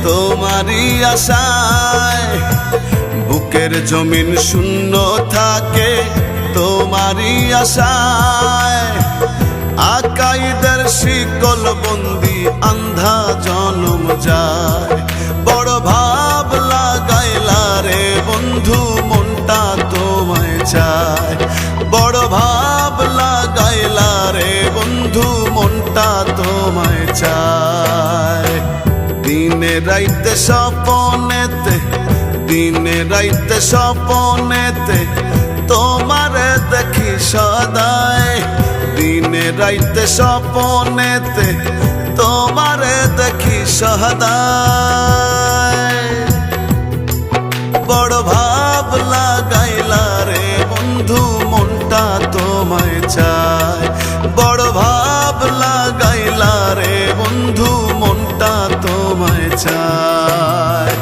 তোমারই আশায়। বুকের জমিন শূন্য থাকে তোমারই আশায়। আকাইদের শিকল বন্দি আন্ধা জনম যায়। বড় ভাব লাগাইলা রে বন্ধু মনটা তোমায় চায়। বড় ভাব লাগাইলা রে বন্ধু মনটা তোমায় চায়। দিনে রাইতে স্বপনেতে দিনে রাইতে স্বপনেতে তোমারে দেখি সদায়, দিনে রাইতে স্বপনেতে তোমারে দেখি সদায়। বড় ভাব লাগাইলা রে বন্ধু মনটা তোমায় চায়, বড় ভাব লাগাইলা রে বন্ধু মনটা তোমায় চায়।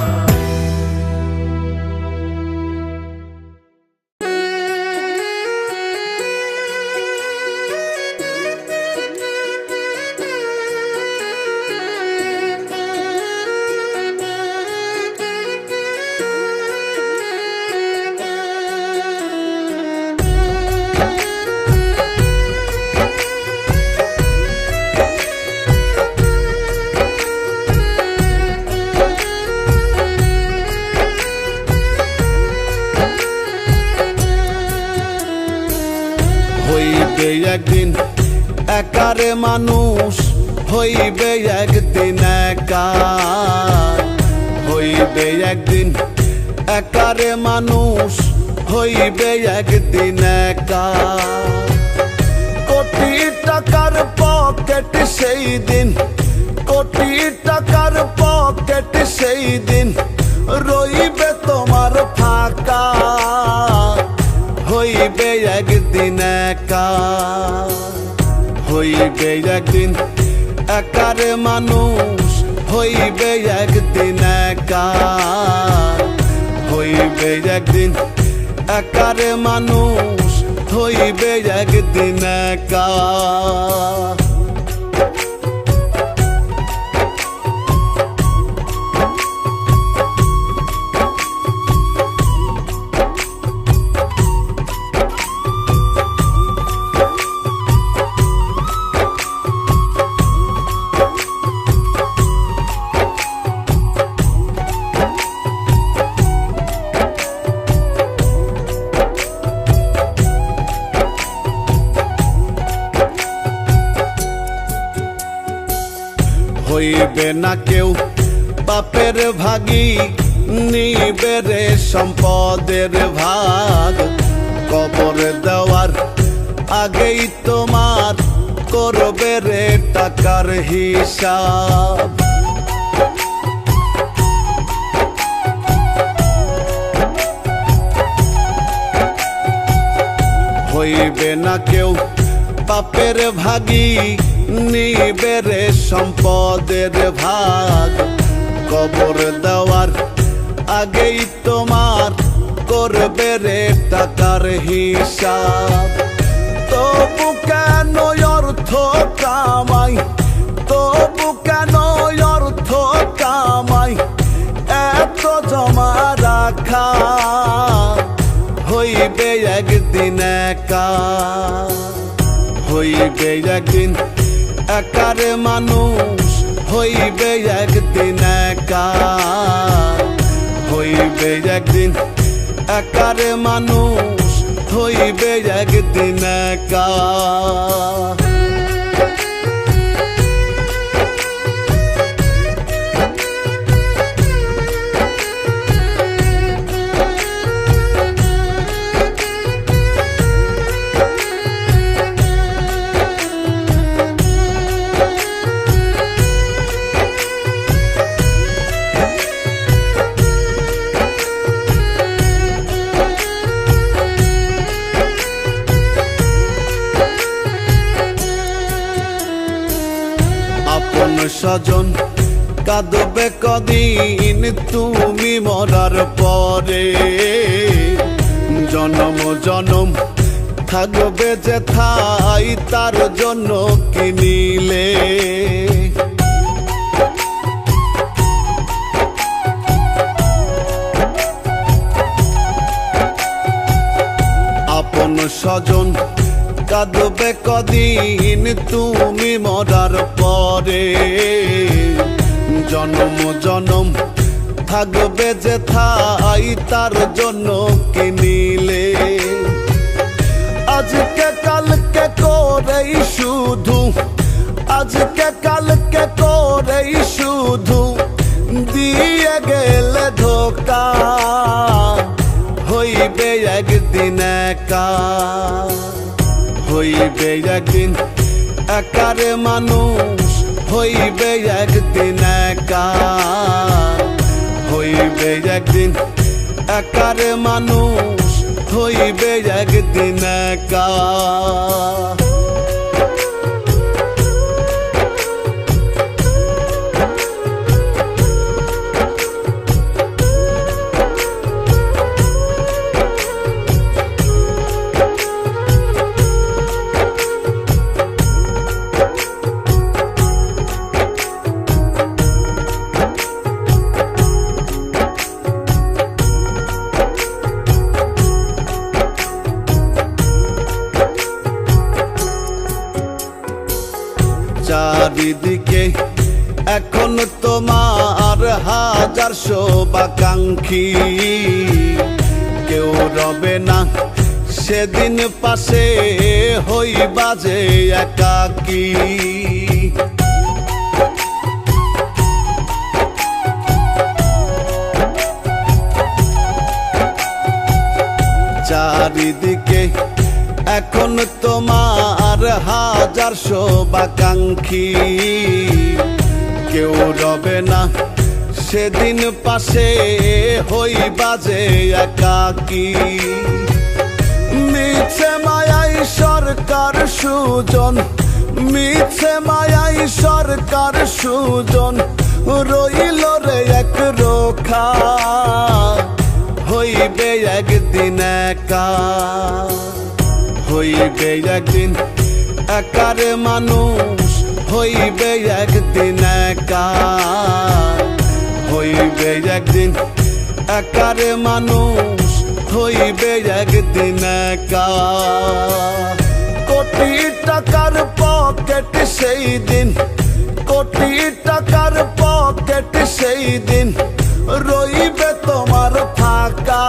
হইবে একদিন একারে মানুষ, হইবে একদিন একা, হইবে একদিন একারে মানুষ, হইবে একদিন একা। কোটি টাকার পকেট সেই দিন, কোটি টাকার পকেট সেই দিন রইবে তোমার ফাঁকা, হইবে একদিন একা, হইবে একদিন একারে মানুষ, হইবে একদিন একা, হইবে একদিন একারে মানুষ, হইবে একদিন একা। হইবে না কেউ বাপের ভাগী, নিবে রে সম্পদের ভাগ, কবর দেওয়ার আগেই তোমার করবে রে টাকার হিসাব। হইবে না কেউ বাপের ভাগী, নিবে রে সম্পদের ভাগ, কবর দেওয়ার আগেই তোমার করবে রে টাকার হিসাব। তবু কেন অর্থ কামাই, তবু কেন অর্থ কামাই, এত জমা রাখা, হইবে একদিন একা, হইবে একদিন একারে মানুষ, হইবে একদিন একা, হইবে একদিন একারে মানুষ, হইবে একদিন একা। স্বজন কাঁদবে কদিন তুমি মরার পরে, জনম জনম থাকবে যে ঠাই তার জন্য কিনিলে। আপন স্বজন কাঁদবে কদিন তুমি মরার পরে, জনম জনম থাকবে যে ঠাই তার জন্য কিনিলে। আজকে কালকে করেই শুধু, আজকে কালকে করেই শুধু দিয়ে গেলে ধোকা হইবে একদিন একা, হইবে একদিন একারে মানুষ, হইবে একদিন একা, হইবে একদিন একারে মানুষ, হইবে একদিন একা। চারিদিকে এখন তোমার হাজার শুভাকাঙ্ক্ষী, কেউ রবে না সেদিন পাশে, হইবা যে একাকী। চারিদিকে এখন তোমার হাজার শুভাকাঙ্ক্ষী, কেউ রবে না সেদিন পাশে, হইবা যে একাকী। মিছে মায়াই সরকার সুজন, মিছে মায়াই সরকার সুজন, রইল রে এক রোখা, হইবে একদিন একা, হইবে একদিন একারে মানুষ, হইবে একদিন একা, হইবে একদিন একারে মানুষ, হইবে একদিন একা। কোটি টাকার পকেট সেই দিন, কোটি টাকার পকেট সেই দিন, রইবে তোমার ফাঁকা,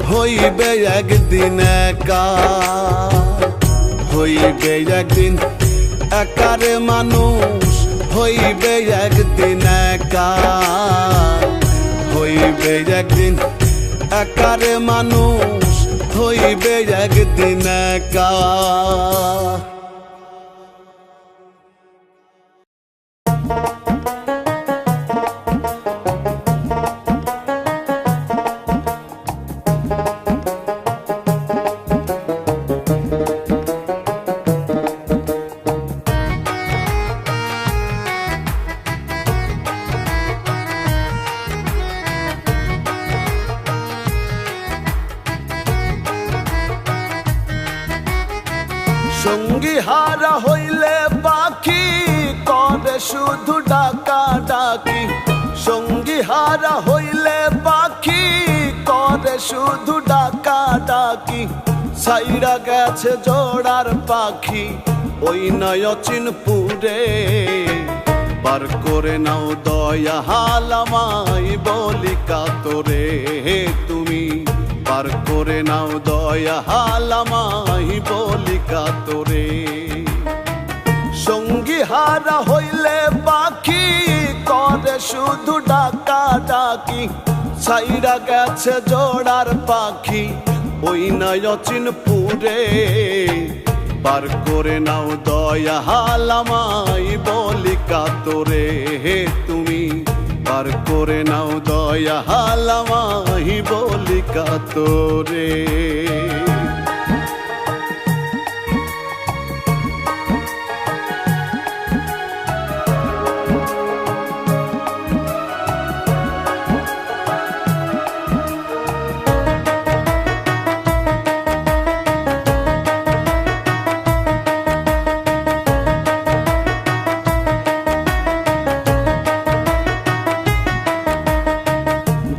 হইবে একদিন একা, হইবে একদিন একারে মানুষ, হইবে একদিন একা, হইবে একদিন একারে মানুষ, হইবে একদিন একা। সঙ্গী হারা হইলে পাখি করে শুধু ডাকা ডাকি, সঙ্গী হারা হইলে পাখি করে শুধু ডাকা ডাকি। ছাইরা গেছে জোড়ার পাখি ওই নয়চিনপুরে, পার করে নাও দয়া হালামাই বলি কাতরে, তুমি পার করে নাও দয়া হালামাই বলি কাতরে। সঙ্গী হারা হইলে পাখি করে শুধু ডাকা ডাকি, ছাইরা গেছে জোড়ার পাখি ওই নয়চিনপুরে, পার করে নাও দয়া হালামাই বলি কাতরে, তুমি পার করে নাও দয়া হালামাই বলি কাতরে।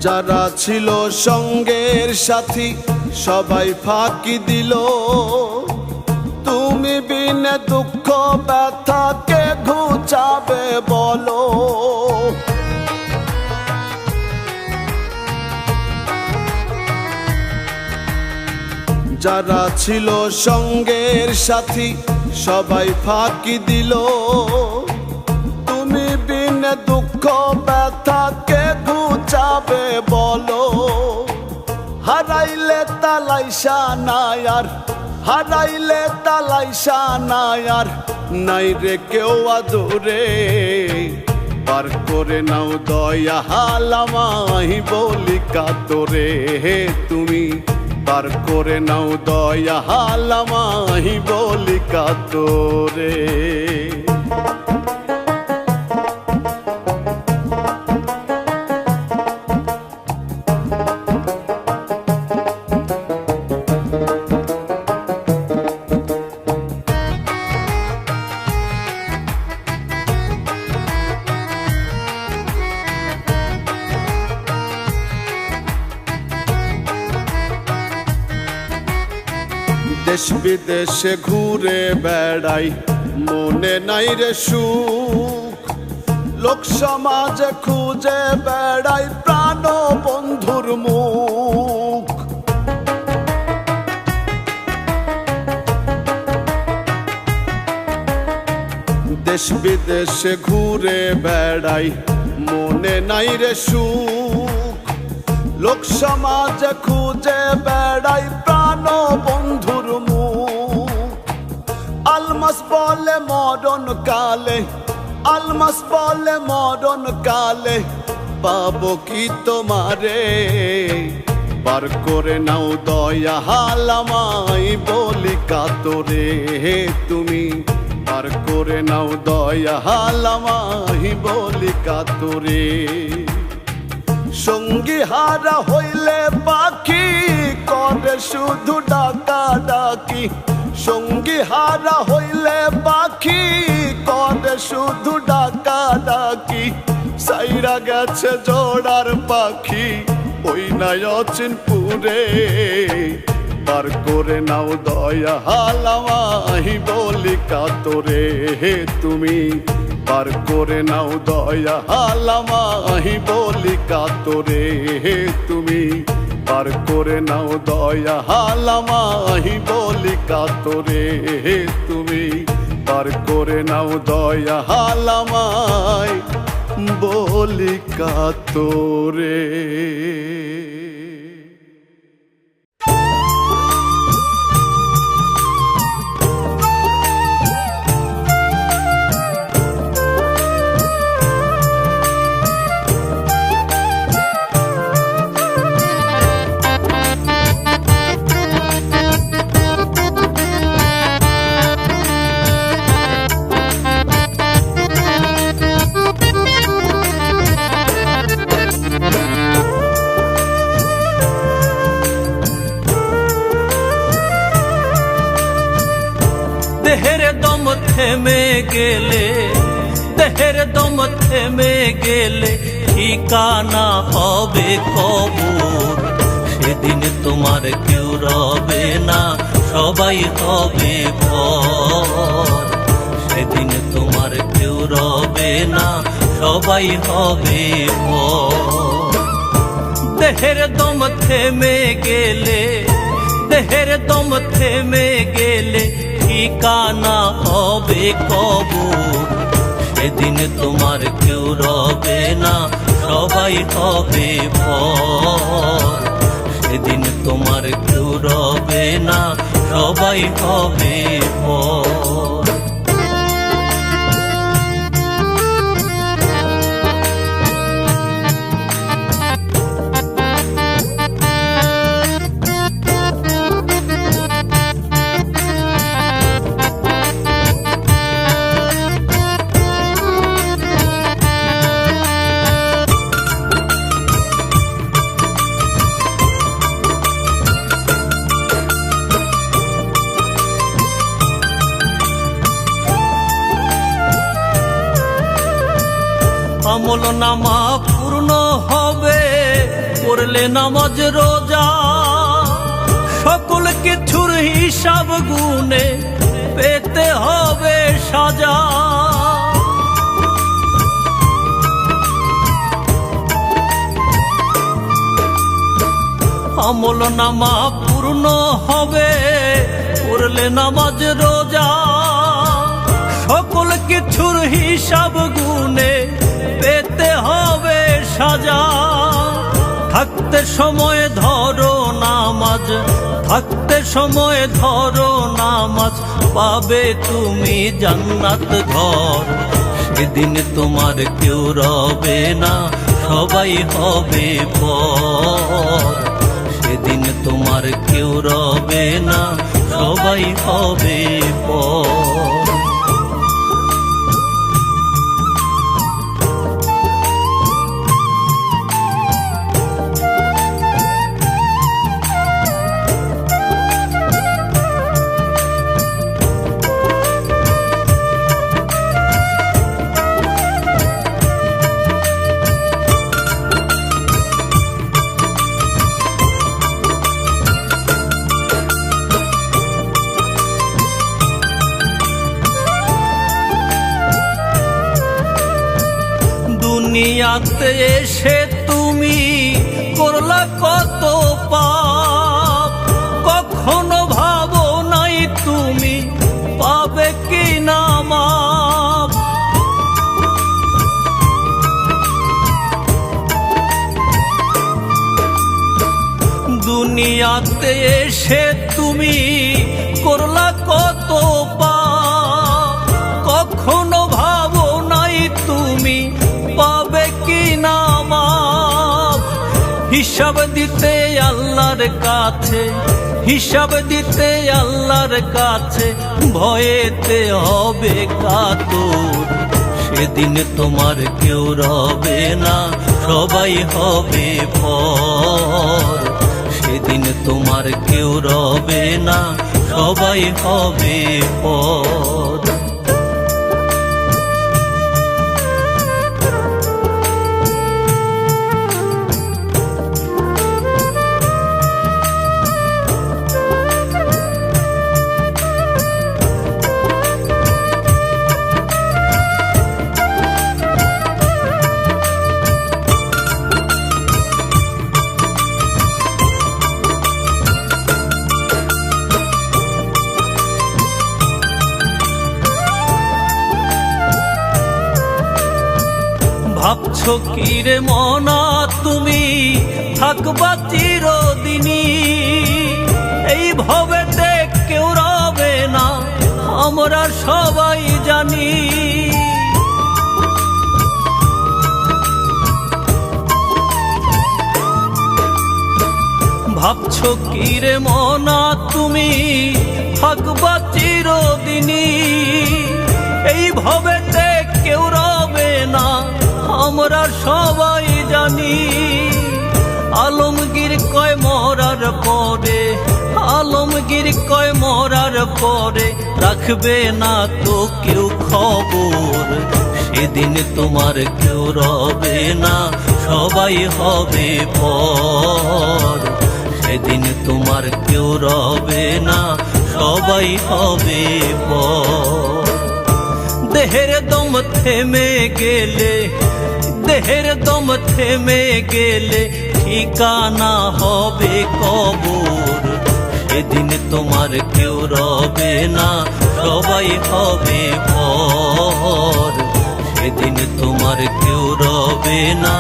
যারা ছিল সঙ্গের সাথী সবাই ফাঁকি দিল, তুমি বিনে দুঃখ ব্যথাকে ঘুচাবে বলো। যারা ছিল সঙ্গের সাথী সবাই ফাঁকি দিল, তুমি বিনে দিনে দুঃখ ব্যথা কে ঘুচাবে বলো, হারাইলে তালাইশা নাই আর, হারাইলে তালাইশা নাই আর, নাই রে কেউ আদরে। পার করে নাও দয়া হালামাই বলি কাতরে, তুমি পার করে নাও দয়া হালামাই বলি কাতরে। দেশ বিদেশে ঘুরে বেড়াই মনে নাই রে সুখ, লোক সমাজে খুঁজে বেড়াই প্রাণ বন্ধুর মুখ। দেশ বিদেশে ঘুরে বেড়াই মনে নাই রে সুখ, লোক সমাজে খুঁজে বেড়াই প্রাণ বন্ধুর মুখ। আলমাস বলে মরণ কালে, আলমাস বলে মরণ কালে, পাবো কি তোমারে। পার করে নাও দয়া হালামাই বলি কাতরে, তুমি পার করে নাও দয়া হালামাই বলি কাতরে। সঙ্গী হারা হইলে পাখি করে শুধু ডাকা ডাকি, সঙ্গী হারা হইলে পাখি করে শুধু ডাকা ডাকি। সাইরা গেছে জোড়ার পাখি ওই নাই অচিনপুরে, পার করে নাও দয়া হালামাই বলি কাতরে, তুমি পার করে নাও দয়া হালামাই বলি কাতরে, তুমি পার করে নাও দয়া হালামাই বলি কাতরে, তুমি পার করে নাও দয়া হালামাই বলি কাতরে। দেহের দম থেমে গেলে, দেহের দম থেমে গেলে ঠিকানা হবে কবর। সেদিন তোমার কেউ রবে না, সবাই হবে ভর। সেদিন তোমার কেউ রবে না, সবাই হবে ভর। দেহের দম থেমে গেলে, দেহের দম থেমে গেলে ঠিকানা হবে কবর। সেদিন তোমার কেউ রবে না, সবাই হবে ভর। সেদিন তোমার কেউ রবে না, সবাই হবে ভর। আমল নামা পূর্ণ হবে করলে নামাজ রোজা, সকল কিছুর হিসাব গুনে পেতে হবে সাজা। আমল নামা পূর্ণ হবে করলে নামাজ রোজা, সকল কিছুর হিসাব গুনে রাজা। থাকতে সময় ধরো নামাজ, থাকতে সময় ধরো নামাজ, পাবে তুমি জান্নাত ঘর। সেদিন তোমার কেউ রবে না, সবাই হবে পর। সেদিন তোমার কেউ রবে না, সবাই হবে পর। দুনিয়াতে এসে তুমি করলা কত পাপ, কখনো ভাবো নাই তুমি পাবে কি না মাপ। দুনিয়াতে এসে তুমি করলা কত পাপ, কখনো ভাবো নাই তুমি পাবে কি না মাপ। হিসাব দিতে আল্লাহর কাছে, হিসাব দিতে আল্লাহর কাছে, ভয়েতে হবে কাতর। সেদিন তোমার কেউ রবে না, সবাই হবে পর। সেদিন তোমার কেউ রবে না, সবাই হবে পর। ভাবছো কি রে মনা তুমি থাকবা চিরদিনই, এই ভবেতে কেউ রবে না, আমরা সবাই জানি। ভাবছো কি রে মনা তুমি থাকবা চিরদিনই, এই ভবেতে কেউ রবে না, আমরা সবাই জানি। আলমগীর কয় মরার পরে, আলমগীর কয় মরার পরে রাখবে না তো কেউ খবর। সেদিন তোমার কেউ রবে না, সবাই হবে পর। সেদিন তোমার কেউ রবে না, সবাই হবে পর। দেহের দম থেমে গেলে, দেহের দম থেমে গেলে ঠিকানা হবে কবর। সেদিন তোমার কেউ রবে না, সবাই হবে পর। সেদিন তোমার কেউ রবে না,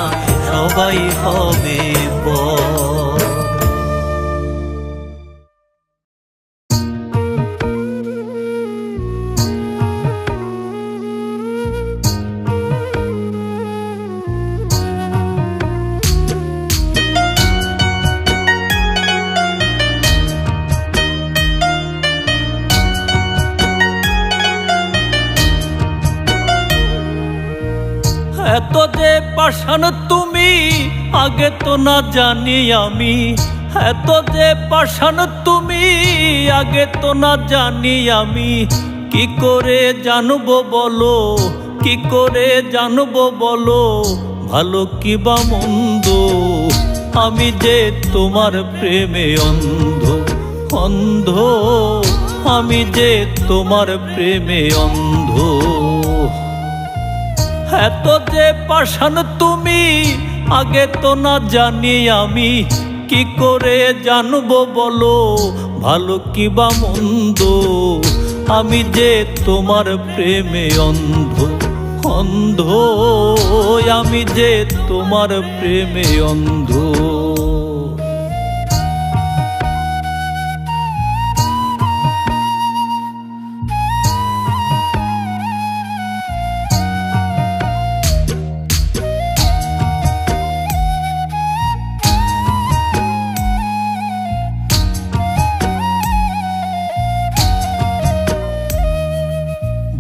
সবাই হবে পর। এত যে পাষাণ তুমি আগে তো না জানি আমি, এত যে পাষাণ তুমি আগে তো না জানি আমি। কি করে জানবো বলো, কি করে জানবো বলো, ভালো কি বা মন্দ। আমি যে তোমার প্রেমে অন্ধ, অন্ধ। আমি যে তোমার প্রেমে অন্ধ। এত যে পাষাণ তুমি আগে তো না জানি আমি। কি করে জানবো বলো, ভালো কি বা মন্দ। আমি যে তোমার প্রেমে অন্ধ, অন্ধ আমি যে তোমার প্রেমে অন্ধ।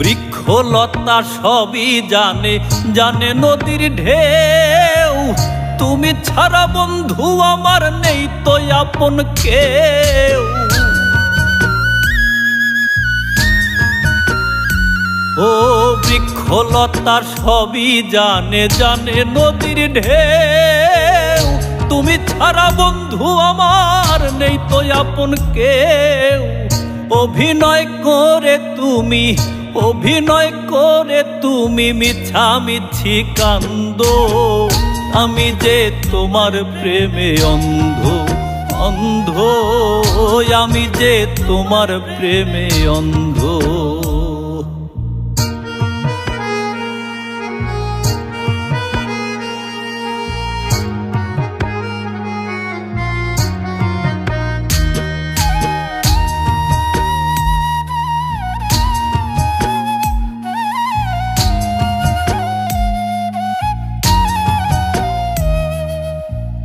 বৃক্ষলতা সবই জানে, জানে নদীর ঢেউ, তুমি ছাড়া বন্ধু আমার নেই তো আপন কেউ। ও বৃক্ষলতা সবই জানে, জানে নদীর ঢেউ, তুমি ছাড়া বন্ধু আমার নেই তো আপন কেউ। অভিনয় করে তুমি, অভিনয় করে তুমি মিছামিছি কান্দো, আমি যে তোমার প্রেমে অন্ধ, অন্ধ আমি যে তোমার প্রেমে অন্ধ।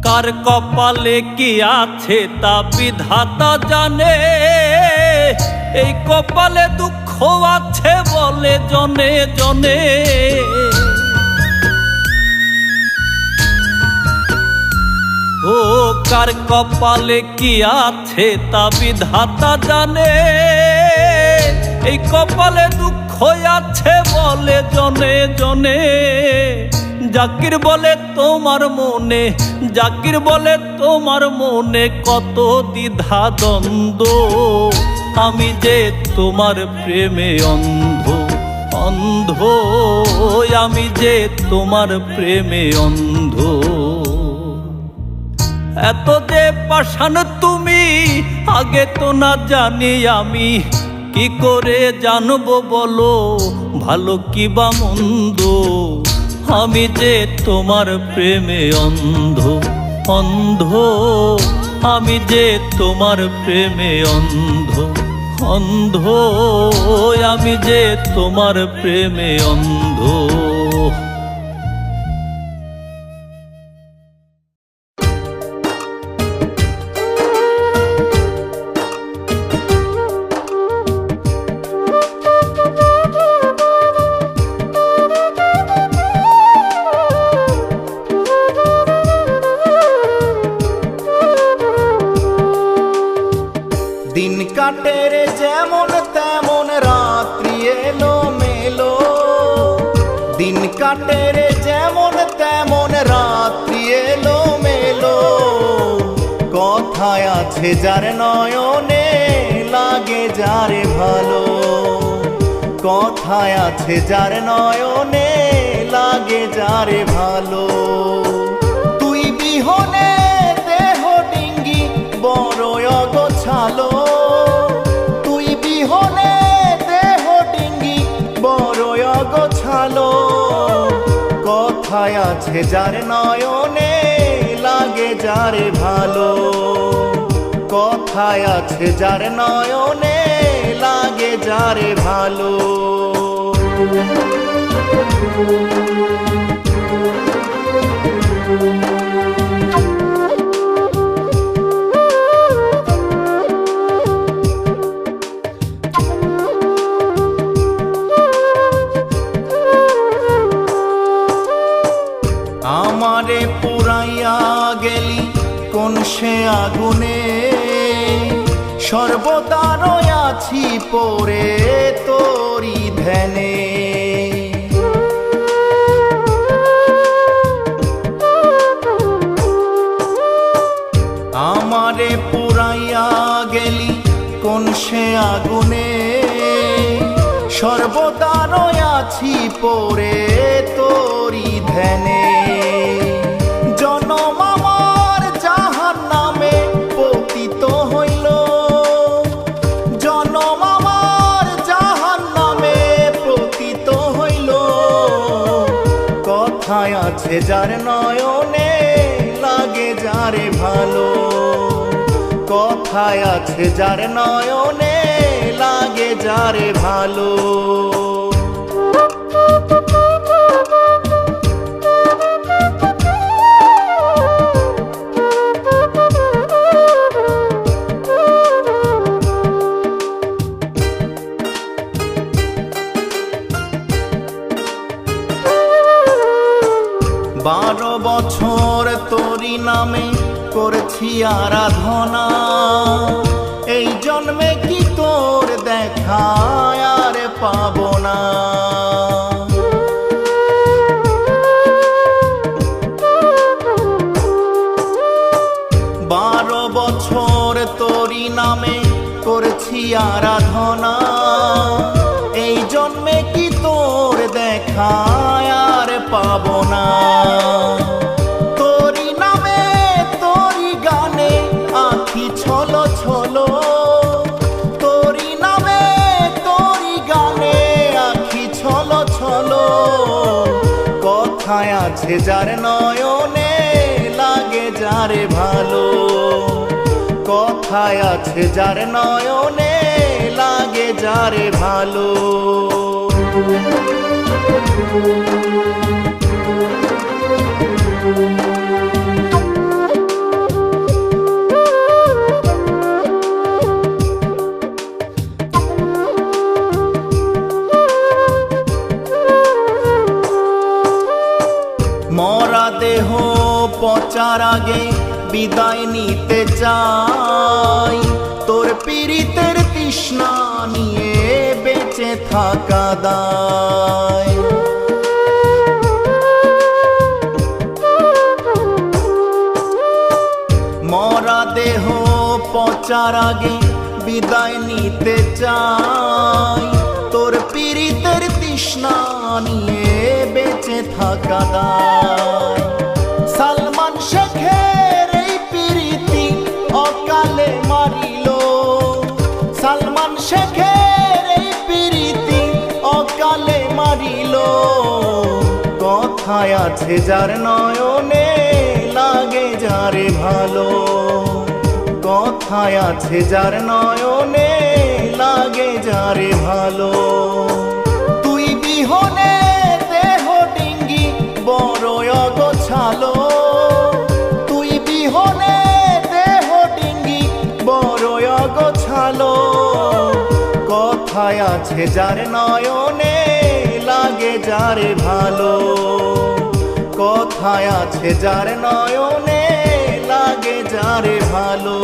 কার কপালে কি আছে তা বিধাতা জানে, এই কপালে দুঃখ আছে বলে জনে জনে। ও কার কপালে কি আছে তা বিধাতা জানে, এই কপালে দুঃখ আছে বলে জনে জনে। জাকির বলে তোমার মনে, জাকির বলে তোমার মনে কত দ্বিধা দ্বন্দ্ব, আমি যে তোমার প্রেমে অন্ধ, অন্ধ আমি যে তোমার প্রেমে অন্ধ। এত যে পাষাণ তুমি আগে তো না জানি আমি, কি করে জানবো বলো ভালো কি বা মন্দ, আমি যে তোমার প্রেমে অন্ধ, অন্ধ আমি যে তোমার প্রেমে অন্ধ, অন্ধ আমি যে তোমার প্রেমে অন্ধ। দিন কাটে রে যেমন তেমন রাত্রি এলো মেলো, দিন কাটে রে যেমন তেমন রাত্রি এলো মেলো। কথায় আছে যার নয়নে লাগে যারে ভালো, কথায় আছে যার নয়নে লাগে যারে ভালো। তুই বিহনে দেহ ডিঙ্গি বড় অগোছালো, তুই বিহনে দেহ ডিঙ্গি বড় অগোছালো। কথায় আছে যার নয়নে লাগে যারে ভালো, কথায় আছে যার নয়নে লাগে যারে ভালো। আমারে পুরাইয়া গেলি কোন সে আগুনে, সর্বদা রয়াছি পড়ে তোরি ধ্যানে। আমারে পুরাইয়া গেলি কোন সে আগুনে, সর্বদা রয়াছি পড়ে তোরি ধ্যানে। জনম আমার জাহান্নামে পতিত হইল, জনম আমার জাহান্নামে পতিত হইল। কথায় আছে যার নয়নে লাগে যারে ভালো, কথায় আছে যার নয়নে লাগে যারে ভালো। বারো বছর তোরি নামে করেছি আরাধনা, এই জন্মে কি তোর দেখা আর পাবো না। বারো বছর তোরি নামে করেছি আরাধনা, এই জন্মে কি তোর দেখা আর পাবো না। তোরি নামে তোরি গানে আঁখি ছলো ছলো, তোরি নামে তোরি গানে আঁখি ছলো ছলো। কথায় আছে যার নয়নে লাগে যারে ভালো, কথায় আছে যার নয়নে লাগে যারে ভালো। মরা দেহ পচার আগে বিদায় নিতে চাই, তোর পীড়িতের তৃষ্ণা নিয়ে বেঁচে থাকা দায়। মরা দেহ পচার আগে বিদায় নিতে চাই, তোর পীড়িতের তৃষ্ণা নিয়ে বেঁচে থাকা দায়। সালমান শেখের এই পীড়িতি অকালে মারিল, সালমান শেখের এই পীড়িতি অকালে মারিল। কথায় আছে যার নয়নে লাগে যারে ভালো, কথায় আছে যার নয়নে লাগে যারে ভালো। তুই বিহনে দেহ ডিঙ্গি বড় অগোছালো, তুই বিহনে দেহ ডিঙ্গি বড় অগোছালো। কথায় আছে যার নয়নে লাগে যারে ভালো, কথায় আছে যার নয়নে লাগে যারে ভালো।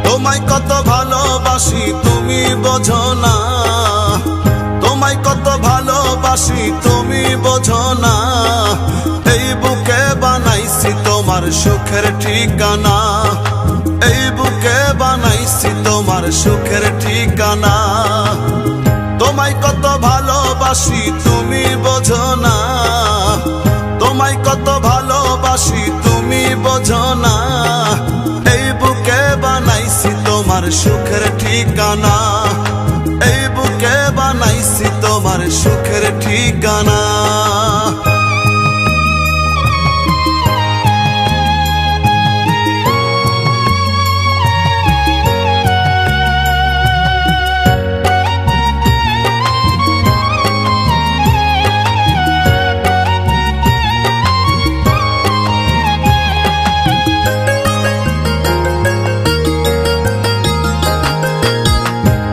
তোমায় কত ভালোবাসি তুমি বোঝো না, তোমায় কত ভালোবাসি তুমি বোঝো না। এই বুকে বানাইছি তোমার সুখের ঠিকানা, এই বুকে বানাইছি তোমার সুখের ঠিকানা। তোমায় কত ভালোবাসি তুমি বোঝো না, তোমায় কত ভালোবাসি তুমি বোঝো না। এই বুকে বানাইছি তোমার সুখের ঠিকানা, এই বুকে বানাইছি তোমার সুখের ঠিকানা।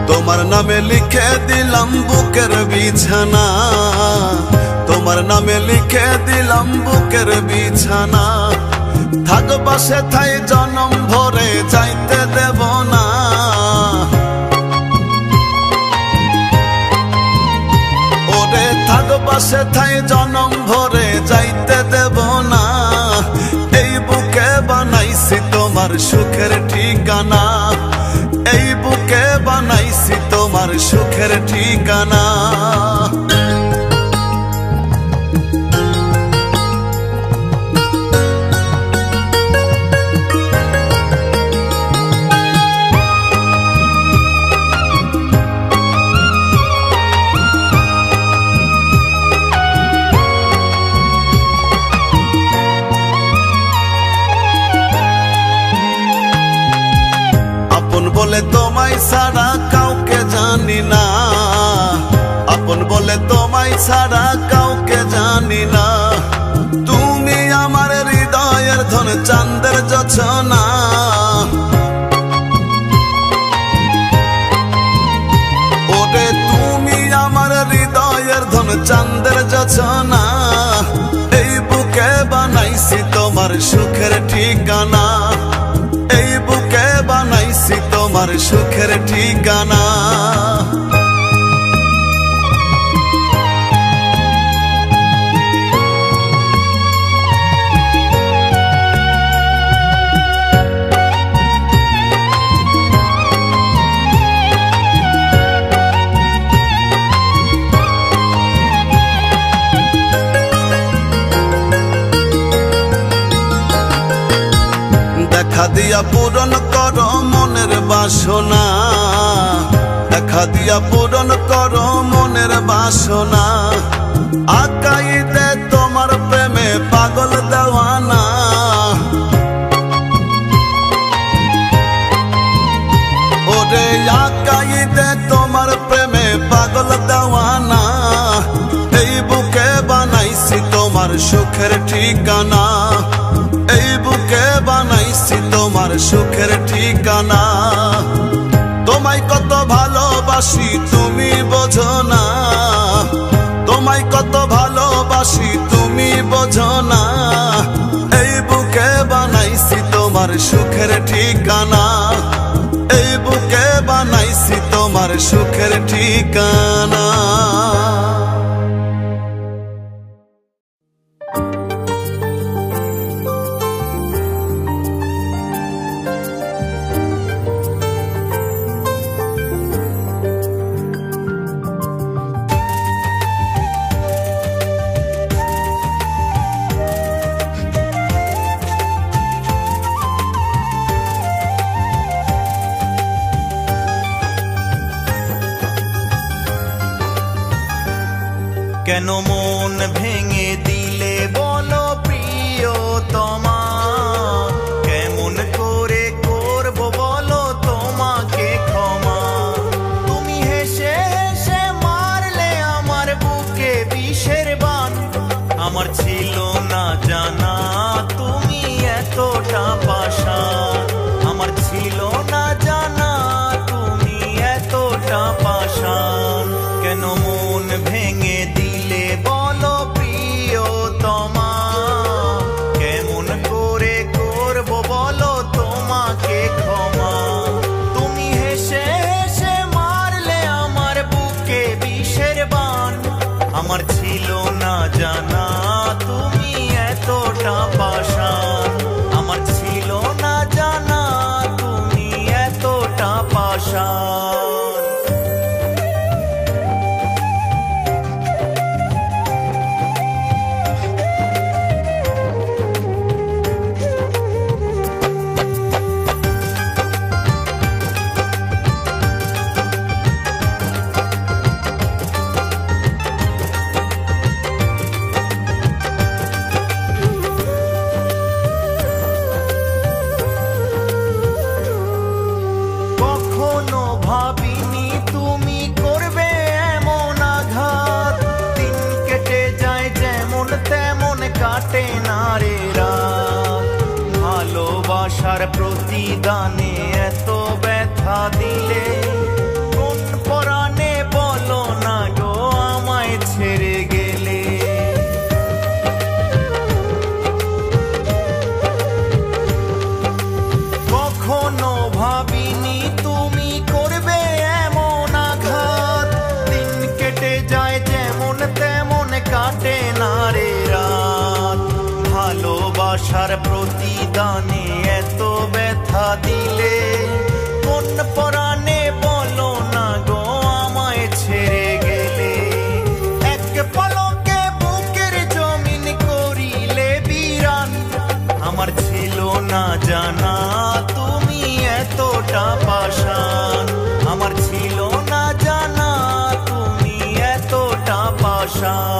তোমার নামে লিখে দিলাম বুকের বিছানা, তোমার নামে লিখে দিলাম বুকের বিছানা। থাকবা সেথায় জনম ভরে যাইতে দেব না, ওরে থাকবা সেথায় জনম ভরে যাইতে দেব না। সুখের ঠিকানা, এই বুকে বানাইছি তোমার সুখের ঠিকানা। আপন বলে তোমায় ছাড়া কাউকে জানি না, আপন বলে তোমায় ছাড়া কাউকে জানি না। তুমি আমার হৃদয়ের ধন চাঁদের যোছনা, ওরে তুমি আমার হৃদয়ের ধন চাঁদের যোছনা। এই বুকে বানাইছি তোমার সুখের ঠিকানা, এই বুকে বানাইছি তোমার সুখের ঠিকানা। দেখা দিয়া পূরণ করো মনের বাসনা, দেখা দিয়া পূরণ করো মনের বাসনা। আকাইতে তোমার প্রেমে পাগল দেওয়ানা, ওরে আকাইতে তোমার প্রেমে পাগল দেওয়ানা। এই বুকে বানাইছি তোমার সুখের ঠিকানা, এই বুকে বানাইছি তোমার সুখের ঠিকানা। তোমায় কত ভালোবাসি তুমি বোঝো না, তোমায় কত ভালোবাসি তুমি বোঝো না। এই বুকে বানাইছি তোমার সুখের ঠিকানা, এই বুকে বানাইছি তোমার সুখের ঠিকানা। কেন মন ভেঙে দিলে বলো প্রিয়তমা, কেমন করে করব বলো তোমাকে ক্ষমা। তুমি হেসে হেসে মারলে আমার বুকে বিষের বান, আমার ছিল না জানা তুমি এতটা পাষাণ, আমার ছিল না জানা তুমি এতটা পাষাণ। কেন মন ভেঙে দিলে বলো প্রিয়তমা, কেমন করে করব বলো তোমাকে ক্ষমা। তুমি হেসে হেসে মারলে আমার বুকে বিষের বান, আমার ছিল না জানা তুমি এতটা পাষাণ, আমার ছিল না জানা তুমি এতটা পাষাণ। কাটে না রে রাত, ভালোবাসার প্রতিদানে এত ব্যথা দিলে কোন পরাণে বলো না গো আমায় ছেড়ে গেলে। কখনো ভাবিনি তুমি করবে এমন আঘাত, দিন কেটে যায় যেমন তেমন কাটে না রে রাত, ভালোবাসার প্রতিদানে এত ব্যথা দিলে কোন পরাণে বলো না গো আমায় ছেড়ে গেলে এক পলকে বুকের জমিন করিলে বিরান আমার ছিল না জানা তুমি এতটা পাষাণ আমার ছিল না জানা তুমি এতটা পাষাণ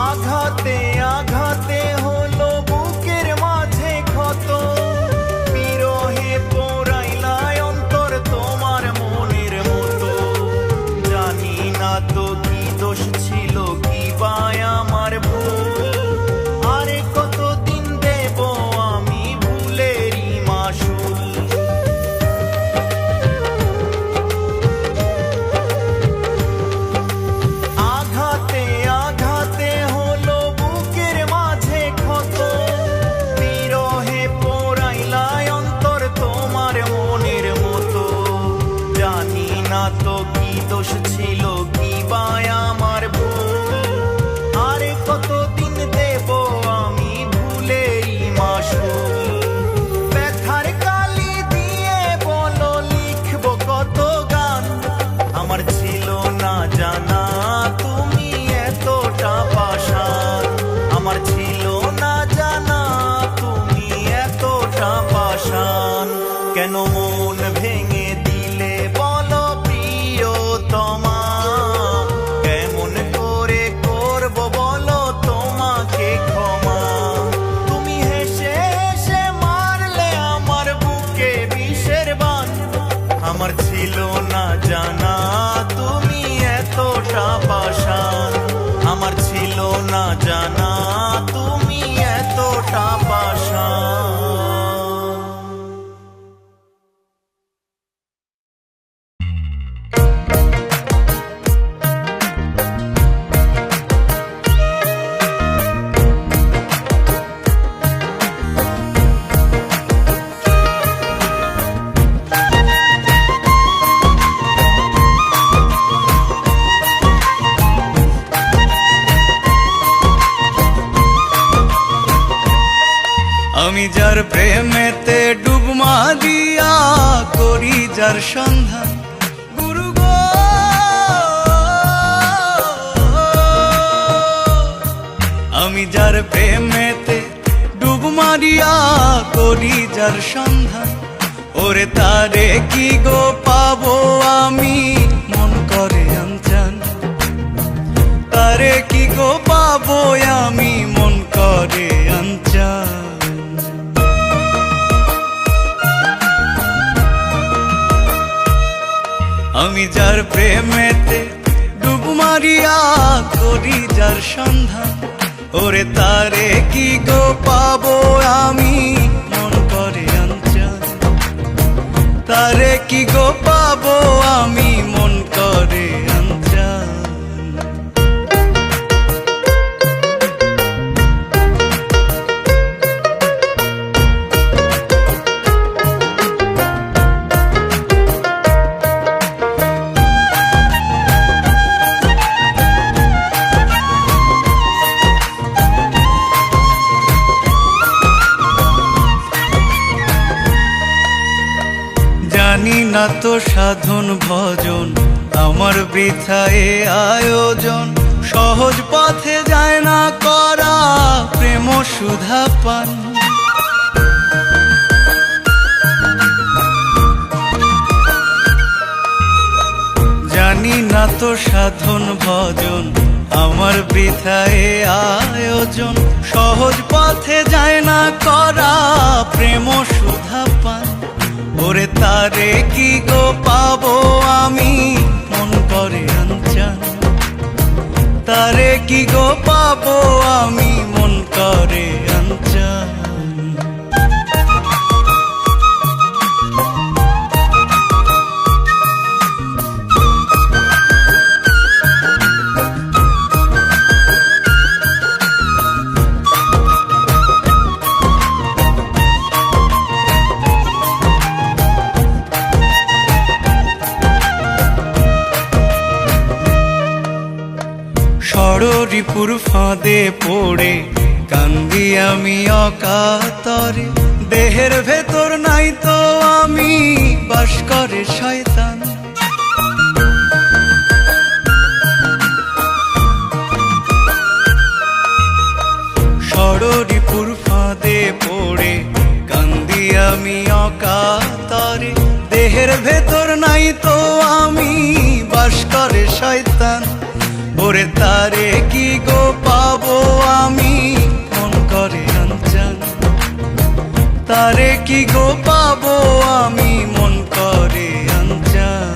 আঘাতে আঘাতে হলো বুকের মাঝে ক্ষত বিরহে পোড়াইলায় অন্তর তোমার মনের মতো জানি না তো কি দোষ ছিল কি বা আমার ভুল আরে কতদিন দেব আমি ভুলেরই মাসুল আঘাতে আঘাতে হলো বুকের মাঝে ক্ষত বিরহে পোড়াইলায় অন্তর তোমার মনের মতো জানি না তো কি দোষ ছিল কি বা আমার ভুল আরে কতদিন দেব আমি ভুলেই মাসুল ব্যথার কালি দিয়ে বলো লিখবো কত গান আমার ছিল না জানা তুমি এতটা পাষাণ আমার ছিল না জানা তুমি এতটা পাষাণ কেন মন ভেঙে দিলে বলো প্রিয়তমা কেমন করে করব বলো তোমাকে ক্ষমা তুমি হেসে হেসে মারলে আমার বুকে বিষের বান আমার ছিল না জানা তুমি এতটা পাষাণ আমার ছিল না জানা তুমি এতটা পাষাণ আমি যার প্রেমেতে ডুবমা দিয়া করি যার সন্ধান গুরু গো আমি যার প্রেমেতে ডুব মারিয়া করি যার সন্ধান ওরে তারে কি গো পাবো আমি মন করে আনচান তারে কি গো পাবো আমি মন করে আনচান আমি যার প্রেমেতে ডুব মারিয়া করি যার সন্ধান ওরে তারে কি গো পাবো আমি মন করে আনচান তারে কি গো পাবো আমি মন করে আনচান জানি না তো সাধন ভজন আমার বৃথা এ আয়োজন সহজ পথে যায় না করা প্রেম সুধা পান জানি না তো সাধন ভজন আমার বৃথা এ আয়োজন সহজ পথে যায় না করা প্রেম সুধা পান ওরে তারে কি গো পাবো আমি মন করে আনচান তারে কি গো পাবো আমি মন করে আনচান শররিপুর ফাঁদে পড়ে কান্দি আমি অকাতরে, দেহের ভেতর নাই তো আমি, বাস করে শয়তান। শররিপুর ফাঁদে পড়ে কান্দি আমি অকাতরে, দেহের ভেতর নাই তো আমি, বাস করে শয়তান। ওরে তারে কি গো পাবো আমি, মন করে আনচান। তারে কি গো পাবো আমি, মন করে আনচান।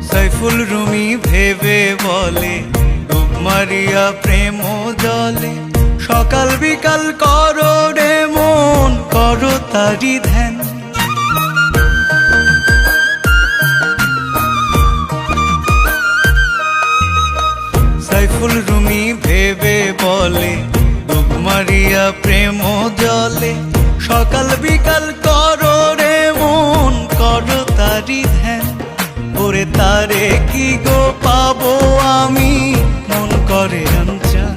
সাইফুল রুমি ভেবে বলে, ডুব মারিয়া প্রেম জলে, সকাল বিকাল করো রে মন, করো তারি ধ্যান। সাইফুল রুমি ভেবে বলে, ডুব মারিয়া প্রেম জলে, সকাল বিকাল করো রে মন, করো তারি ধ্যান। ওরে তারে কি গো পাবো আমি, মন করে আনচান।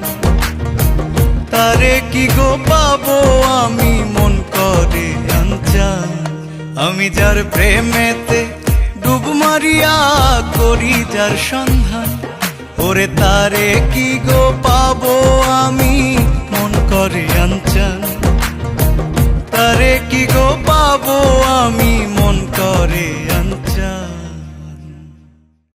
তারে কি গো পাবো আমি, মন করে আনচান। আমি যার প্রেমেতে ডুব মারিয়া করি যার সন্ধান, ওরে তারে কি গো পাবো আমি, মন করে আনচান। তারে কি গো পাবো আমি,